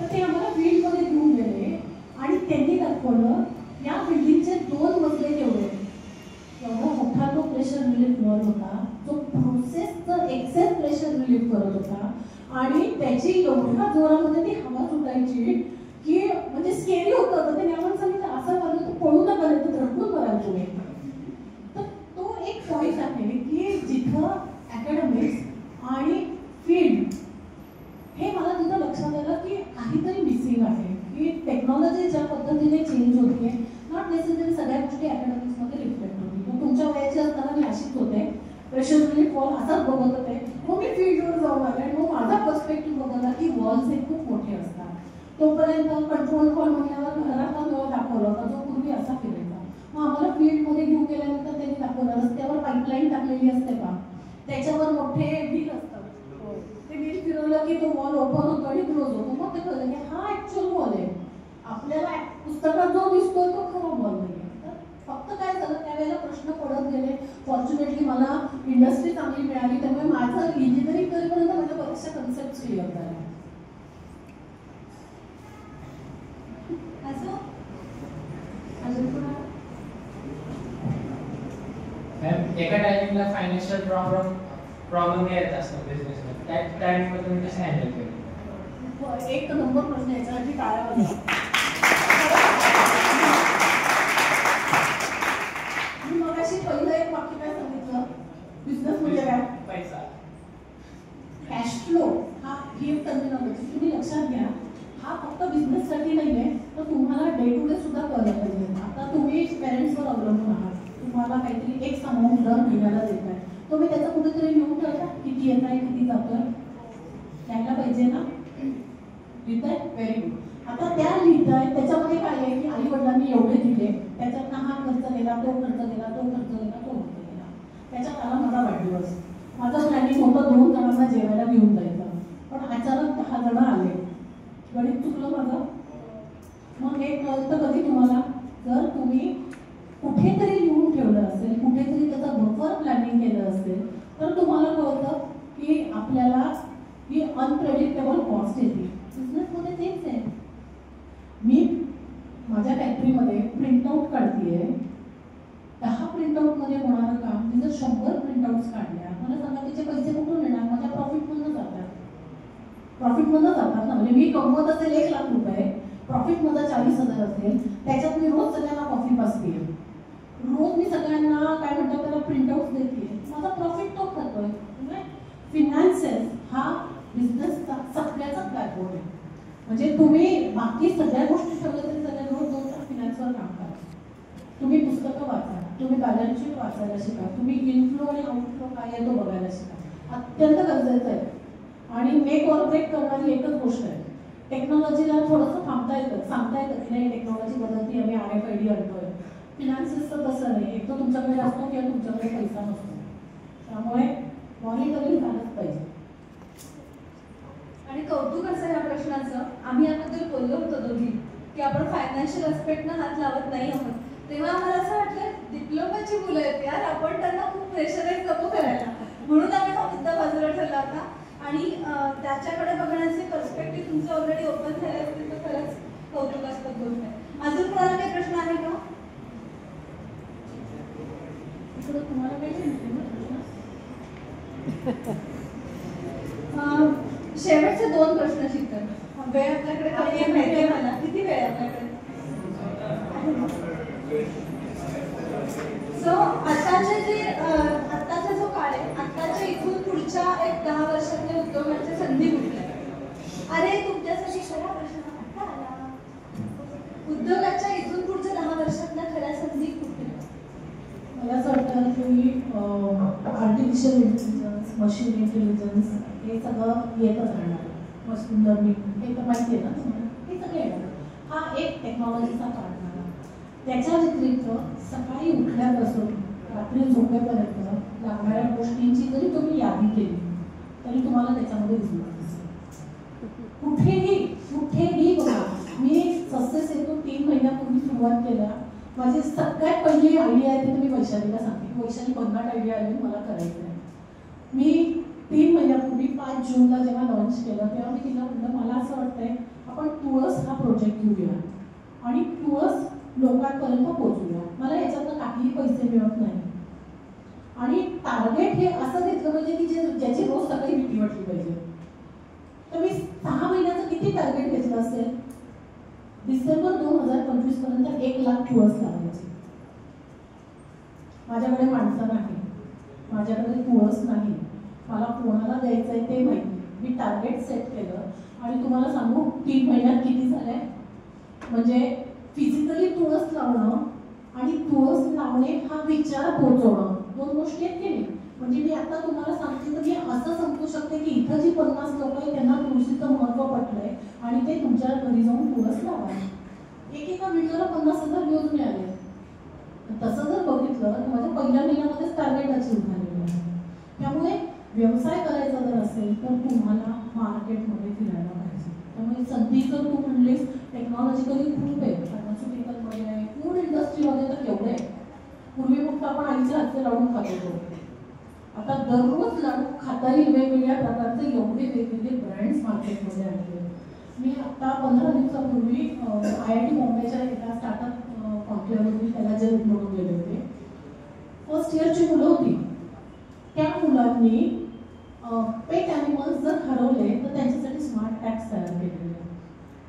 तर ते आम्हाला फील्डमध्ये घेऊन गेले आणि त्यांनी दाखवलं या बिल्डिंगचे 2 मजले तेवढे एवढा मोठा तो प्रेशर रिलीफ वॉल होता जो प्रोसेसचं एक्सेस प्रेशर रिलीफ करत होता आणि त्याची एवढ्या जोरामध्ये ती हवा सुटायची की म्हणजे स्केरी होतं तर त्यांनी आम्हाला सांगितलं असं झालं तर पळू नका नाही तर धडकून कराल तुम्ही तर तो एक पॉईंट आहे की जिथं अकॅडमिक्स आणि फील्ड हे मला तिथं लक्षात आलं की काहीतरी मिसिंग आहे की टेक्नॉलॉजी ज्या पद्धतीने चेंज होते नॉट नेसेसरी सगळ्या गोष्टी अकॅडमिक्समध्ये रिफ्लेक्ट होती मग तुमच्या वयाची असताना मी अशीच होते प्रेशर रिलीफ वॉल असाच बघत होते मग मी फील्डवर जाऊन आले आणि मग माझा पर्स्पेक्टिव्ह बघायला की वॉल्स हे खूप मोठे असतात तोपर्यंत कंट्रोल हॉल म्हणल्यावर घरातला डोळा दाखवला होता जो पूर्वी असा फिरायचा मग आम्हाला फील्डमध्ये घेऊन गेल्यानंतर त्यांनी दाखवलं रस्त्यावर पाईपलाईन टाकलेली असते का त्याच्यावर मोठे व्हील असतात ते व्हील फिरवलं की तो वॉल ओपन होतो आणि क्लोज होतो मग ते कळलं की हा ऍक्च्युअल वॉल आहे आपल्याला पुस्तकात जो दिसतोय तो खरा वॉल नाही फक्त काय झालं त्यावेळेला प्रश्न पडत गेले फॉर्च्युनेटली मला इंडस्ट्री चांगली मिळाली त्यामुळे माझं इंजिनिअरिंग करेपर्यंत माझ्या बऱ्याचशा कन्सेप्ट क्लिअर झाल्या एका टायमिंगला फायनान्शियल प्रॉब्लेम येत असतात बिझनेसला त्या टायमिंगमध्ये तुम्ही कसं हँडल केलं एक नंबर प्रश्न याच्यासाठी टाळावा मी मगाशी पहिलं एक वाक्य काय सांगितलं बिझनेस म्हणजे काय पैसा कॅश फ्लो हा ही एक टर्मिनॉलॉजी तुम्ही लक्षात घ्या हा फक्त बिझनेससाठी नाही आहे तर तुम्हाला डे टू डे सुद्धा कळलं पाहिजे आता तुम्ही पेरेंट्सवर अवलंबून आहात तुम्हाला काहीतरी एक अमाऊंट दर महिन्याला देत आहे तुम्ही त्याचा कुठेतरी लिहून ठेवता किती येत आहे किती जातोय द्यायला पाहिजे ना लिहिताय व्हेरी गुड आता त्या लिहिताय त्याच्यामध्ये काय आहे की आई वडिलांनी एवढे दिले त्याच्यातनं हा खर्च गेला तो खर्च गेला तो खर्च गेला तो खर्च गेला त्याच्यात आला माझा वाढदिवस माझं प्लॅनिंग होतं 2 जणांना जेवायला घेऊन जायचं पण अचानक 10 जण आले गणित चुकलं माझं मग हे कळतं कधी तुम्हाला जर तुम्ही कुठेतरी लिहून ठेवलं असेल कुठेतरी त्याचं बफर प्लॅनिंग केलं असेल तर तुम्हाला कळतं की आपल्याला ही अनप्रेडिक्टेबल कॉस्ट येते बिझनेसमध्ये तेच आहे मी माझ्या फॅक्टरीमध्ये प्रिंटआउट काढतीये 10 प्रिंटआउटमध्ये होणारं काम मी जर 100 प्रिंटआउट्स काढल्या मला सांगा त्याचे पैसे कुठून येणार माझ्या प्रॉफिटमधनं जातात ना म्हणजे मी कमवत असेल 1 लाख रुपये प्रॉफिटमध्ये 40,000 असेल त्याच्यात मी रोज सगळ्यांना कॉफी पाजते रोज मी सगळ्यांना काय म्हणतात त्याला प्रिंटआउट देते माझा प्रॉफिट तो खातोय फिनान्सेस हा बिझनेसचा सगळ्याचा प्लॅटफॉर्म आहे म्हणजे तुम्ही बाकी सगळ्या गोष्टी ठेवल्या तरी सगळ्या रोज 2 तास फिनान्सवर काम करा तुम्ही पुस्तकं वाचा तुम्ही बॅलन्स शीट वाचायला शिका तुम्ही इनफ्लो आणि आउटफ्लो काय आहे तो बघायला शिका अत्यंत गरजेचं आहे आणि मेक ऑर ब्रेक करणारी एकच गोष्ट आहे टेक्नॉलॉजीला थोडंसं थांबता येतं सांगता येतं की नाही टेक्नॉलॉजी बदलती आम्ही RFID आणतोय फिनान्सिसचं तसं नाही, एक तर तुमच्याकडे असतो किंवा तुमच्याकडे पैसा नसतो, त्यामुळे मॉनिटरिंग झालंच पाहिजे. आणि कौतुक असं या प्रश्नाचं, आम्ही याबद्दल बोललो होतो दोघी की आपण फायनान्शियल अस्पेक्टनं हात लावत नाही आहोत, तेव्हा आम्हाला असं वाटलं डिप्लोमाची मुलं आहेत यार, आपण त्यांना खूप प्रेशराईज नको करायला, म्हणून आम्ही हा मुद्दा बाजूला ठरला होता. आणि त्याच्याकडे बघण्याचे पर्स्पेक्टिव्ह तुमचे ऑलरेडी ओपन झाले असतील तर खरंच कौतुकास्पद गोष्ट आहे. अजून कोणाला काही प्रश्न आहे का? तुम्हाला काही शेवटचे 2 प्रश्न शिकतात. वेळ आपल्याकडे कमी आहे माहिती आहे मला, किती वेळ आहे आपल्याकडे? सो आताचे जे आत्ताचा जो काळ आहे, आत्ताच्या इथून पुढच्या एक 10 वर्षातल्या उद्योगांच्या संधी कुठल्या? अरे तुमच्यासाठी खरा प्रश्न आता आला. उद्योगाच्या इथून पुढच्या 10 वर्षातल्या खऱ्या संधी कुठल्या? मला असं वाटतं की आर्टिफिशियल इंटेलिजन्स, मशीन इंटेलिजन्स हे सगळं येतच राहणार. मशीन लर्निंग हे तर माहिती आहे ना तुम्हाला, हे सगळं येणार. हा एक टेक्नॉलॉजीचा पार्ट झाला. त्याच्या व्यतिरिक्त सकाळी उठल्यापासून रात्री झोपेपर्यंत लागणाऱ्या गोष्टींची जरी तुम्ही यादी केली तरी तुम्हाला त्याच्यामध्ये दिसणार. कुठेही बघा, मी सक्सेस येतो 3 महिन्यापूर्वी सुरुवात केल्या. माझी सगळ्यात पहिली आयडिया आहे ती तुम्ही वैशालीला सांगते. वैशाली भन्नाट आयडिया आली, मला करायचं आहे. मी 3 महिन्यापूर्वी 5 जूनला जेव्हा लॉन्च केलं तेव्हा मी तिला म्हटलं मला असं वाटतंय आपण तुळस हा प्रोजेक्ट घेऊया आणि तुळस लोकांपर्यंत पोहोचूया. मला याच्यातनं काहीही पैसे मिळत नाही आणि टार्गेट हे असं घेतलं पाहिजे की ज्याची रोज सकाळी भीती वाटली पाहिजे. तर मी 6 महिन्याचं किती टार्गेट घेतलं असेल? डिसेंबर 2025 पर्यंत 1 लाख तुळस लावायची. माझ्याकडे माणसं नाही, माझ्याकडे तुळस नाही, मला कोणाला द्यायचं आहे ते माहिती. मी टार्गेट सेट केलं आणि तुम्हाला सांगू 3 महिन्यात किती झालंय. म्हणजे फिजिकली तुळस लावणं आणि तुळस लावणे हा विचार पोहोचवणं 2 गोष्टी आहेत की नाही. म्हणजे मी आता तुम्हाला सांगते तर मी असं समजू शकते की इथं जी 50 लोक आहेत त्यांना तुळशीचं महत्त्व पटलंय आणि ते तुमच्या घरी जाऊन तुळस लावा. एकेका व्हिडिओला 50,000 व्ह्यूज मिळाले. तसं जर बघितलं तर माझ्या पहिल्या महिन्यामध्येच टार्गेट अचीव झालेलं आहे. त्यामुळे व्यवसाय करायचा जर असेल तर तुम्हाला मार्केटमध्ये फिरायला पाहिजे. त्यामुळे संधी जर तू म्हणलीस टेक्नॉलॉजिकली खूप आहे, फार्मास्युटिकलमध्ये आहे, फूड इंडस्ट्रीमध्ये तर केवढे आहे. पूर्वी फक्त आपण आईच्या हातचे लाडू खात होतो, आता दररोज लाडू खाता येईल वेगवेगळ्या प्रकारचे एवढे वेगवेगळे ब्रँड्स मार्केटमध्ये आले. मी आता 15 दिवसापूर्वी IIT मुंबईच्या एका स्टार्टअप कॉन्क्लेव्हमध्ये त्याला जज म्हणून गेले होते. फर्स्ट इयरची मुलं होती. त्या मुलांनी पेट ॲनिमल्स जर हरवले तर त्यांच्यासाठी स्मार्ट टॅग्स तयार केलेले.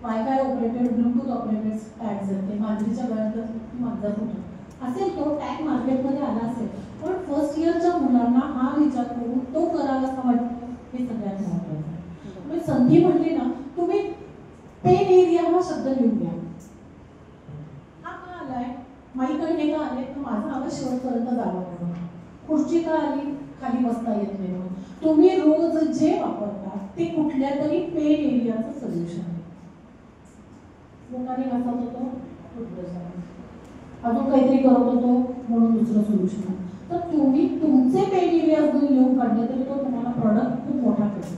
Wifi operated, Bluetooth operated tags आहेत. ते मांजरीच्या गळ्यात मांजर होतं असेल तो टॅग मार्केटमध्ये आला असेल, पण फर्स्ट इयरच्या मुलांना हा विचार करून तो करावा असं वाटतं हे सगळ्यात महत्त्वाचं आहे. तुम्ही संधी म्हणली ना, तुम्ही पेन एरिया हा शब्द लिहून घ्या. हा का आलाय, माईकडे हे का आले तर माझा आवाज शेवटपर्यंत जावा म्हणून. खुर्ची का आली, खाली बसता येत नाही म्हणून. तुम्ही रोज जे वापरता ते कुठल्या तरी पेन एरियाचं सोल्युशन आहे. लोकांनी घासत होतो अजून काहीतरी करत होतो म्हणून दुसरं सोल्युशन. तर तुम्ही तुमचे पेन एरिया जरी लिहून काढले तरी तो तुम्हाला प्रॉडक्ट खूप मोठा करेल.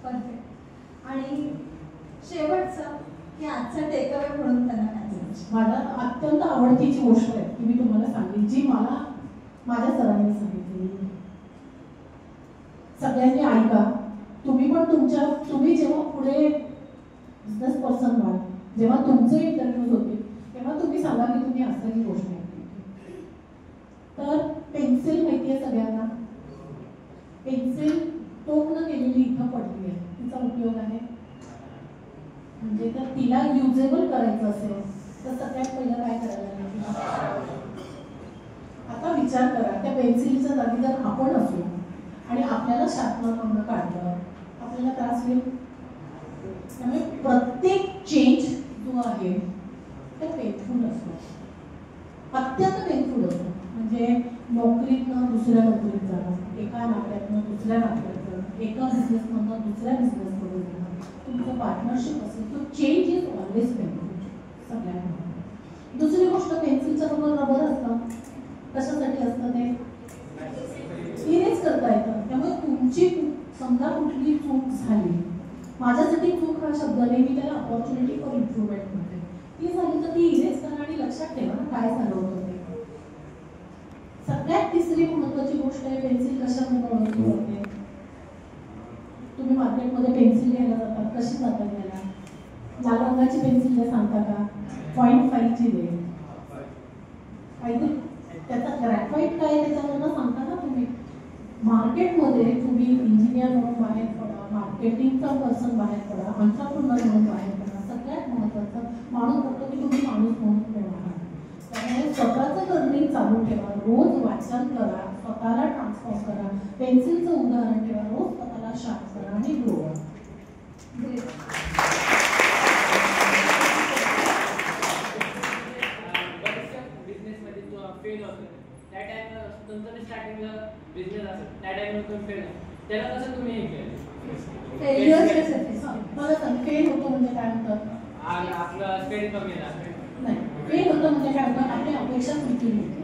परफेक्ट. आणि शेवटचं की आजचा टेकअवे म्हणून त्यांना काय माझा अत्यंत आवडतीची गोष्ट आहे की मी तुम्हाला सांगेन जी मला माझ्या सरांनी सांगितली. सगळ्यांनी ऐका. तुम्ही पण तुम्ही जेव्हा पुढे बिझनेस पर्सन व्हाल, जेव्हा तुमचे इंटरव्ह्यूज होतील तेव्हा तुम्ही सांगा की तुम्ही असं ही गोष्ट ऐकली. तर पेन्सिल माहिती आहे सगळ्यांना. पेन्सिल टोकन केलेली इथं पडली आहे, तिचा उपयोग आहे. म्हणजे जर तिला युजेबल करायचं असेल तर सगळ्यात पहिलं काय करायला लागेल. आता विचार करा, त्या पेन्सिलच्या जागी जर आपण असू आणि आपल्याला शार्पनर काढलं, आपल्याला त्रास होईल. त्यामुळे प्रत्येक चेंज जो आहे तो पेनफुल असतो, अत्यंत पेनफुल असतो. म्हणजे नोकरीतनं दुसऱ्या नोकरीत जाणं, एका नात्यातनं दुसऱ्या नात्यात जाणं, एका बिझनेसमधनं दुसऱ्या बिझनेसमध्ये जाणं, तुमचं पार्टनरशिप असेल तो चेंज इज ऑलवेज पेनफुल सगळ्यांना. दुसरी गोष्ट पेन्सिलच्या बरोबर रबर कशासाठी असतं ते इरेज करता येतं. त्यामुळे तुमची समजा कुठली चूक झाली, माझ्यासाठी चूक हा शब्द नाही, मी त्याला अपॉर्च्युनिटी फॉर इम्प्रुव्हमेंट म्हणते. ती झाली तर ती इरेज करा आणि लक्षात ठेवा काय झालं होतं ते. सगळ्यात तिसरी महत्वाची गोष्ट आहे पेन्सिल कशामुळे ओळखली जाते. तुम्ही मार्केटमध्ये पेन्सिल घ्यायला जातात, कशी जातात घ्यायला? लाल रंगाची पेन्सिल द्या सांगता का? 0.5ची दे. त्याचा ग्रॅफाईट काय त्याच्यावरनं सांगता का तुम्ही? मार्केटमध्ये तुम्ही इंजिनियर म्हणून बाहेर पडा, मार्केटिंगचा पर्सन बाहेर पडा, एंटरप्रेन्योर म्हणून बाहेर पडा. सगळ्यात महत्त्वाचं माणूस बघतो की तुम्ही माणूस म्हणून ठेवा. त्यामुळे स्वतःचं लर्निंग चालू ठेवा, रोज वाचन करा, स्वतःला ट्रान्सफॉर्म करा. पेन्सिलचं उदाहरण ठेवा, रोज स्वतःला शार्प करा आणि ग्रो करा. फेल होतं त्या टाइम तुमचं स्टार्टिंगला बिझनेस असेल त्या टाइम तुम्ही फेल त्याला कसं तुम्ही हे केलं? मला सांग फेल होतं म्हणजे काय होतं? आपलं स्पेड कमी झालं नाही. फेल होतं म्हणजे काय होतं? आपली अपेक्षा फुलफिल होते.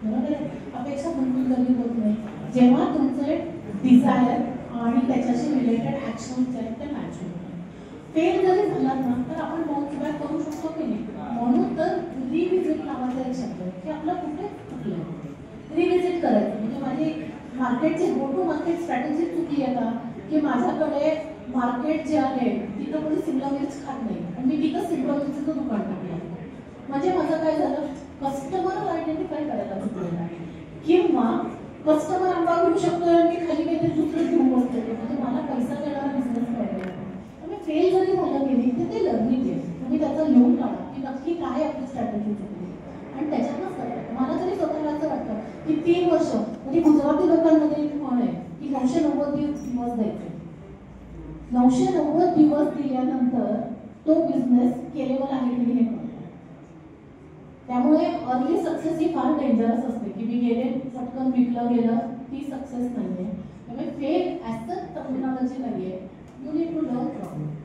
बरोबर आहे? अपेक्षा फुलफिल कधी होत नाही जेव्हा तुमचे डिझायर आणि त्याच्याशी रिलेटेड ऍक्शन्स आहेत ते मॅच होतात. फेल जरी झालात ना तर आपण बाउन्स बॅक करू शकतो की नाही. म्हणून तर रिव्हिजिट नावाचा एक शब्द आहे की आपलं कुठे चुकलं, रिव्हिजिट करायचं. म्हणजे माझी मार्केटची गो टू मार्केट स्ट्रॅटेजी चुकली आहे का? की माझ्याकडे मार्केट जे आहे तिथं कोणी सिमला मिर्च खात नाही आणि मी तिथं सिमला मिरचीचं दुकान टाकलं. म्हणजे माझं काय झालं, कस्टमर आयडेंटिफाय करायला चुकलं. किंवा कस्टमर आंबा घेऊ शकतो आणि मी खाली काहीतरी दुसरं घेऊन बसतो, म्हणजे मला पैसा देणारा बिझनेस पाहिजे. त्यामुळे फेल जरी झालं गेली तर ते लर्निंग आहे. तुम्ही त्याचं लिहून काढा की नक्की काय आपली स्ट्रॅटेजी चुकली आणि त्याच्यातच करायचं. मला तरी स्वतःला असं वाटतं की 3 वर्ष म्हणजे गुजराती लोकांमध्ये एक म्हण आहे की 990 दिवस द्यायचे. 990 दिवस दिल्यानंतर तो बिझनेस केलेबल आहे की नाही कळतं. त्यामुळे अर्ली सक्सेस ही फार डेंजरस असते की मी गेले पटकन विकलं गेलं, ती सक्सेस नाही आहे. त्यामुळे फेल ॲज सच टर्मिनॉलॉजी नाही आहे. You need to learn from it.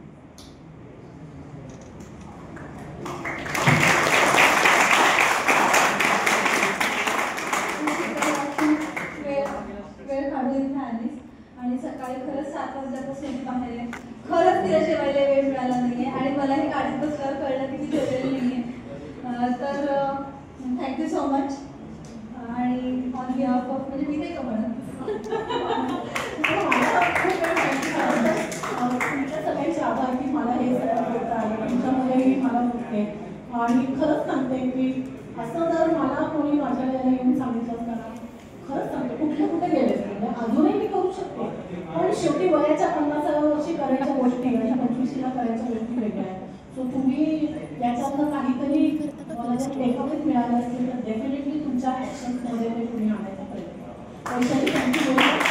वेळ काढून इथे आलीस आणि सकाळी खरंच 7 वाजल्यापासून बाहेर आहे. खरंच तिला जेवायला वेळ मिळाला नाहीये आणि मला हे गाडीत बसल्यावर कळलं की ती जेवलेली नाहीये. तर थँक्यू सो मच. आणि ऑन बिहाफ ऑफ म्हणजे मी नाही का म्हणत तुमच्या सगळ्यांचे आभार की मला हे सगळं बोलता आलं, तुमच्यामुळे मला बोलते. आणि खरंच सांगते की असं जर मला कोणी माझ्या वेळेला येऊन सांगितलं असताना खरंच सांगते कुठे गेले म्हणजे अजूनही मी करू शकते. पण शेवटी वयाच्या 50व्या वर्षी करायच्या गोष्टी आणि 25ला करायच्या गोष्टी वेगळ्या आहेत. सो तुम्ही याच्यातनं काहीतरी मला जर टेकअवेज मिळालं असेल तर डेफिनेटली तुमच्या ॲक्शन्समध्ये ते तुम्ही आणायचा प्रयत्न करा. थँक्यू.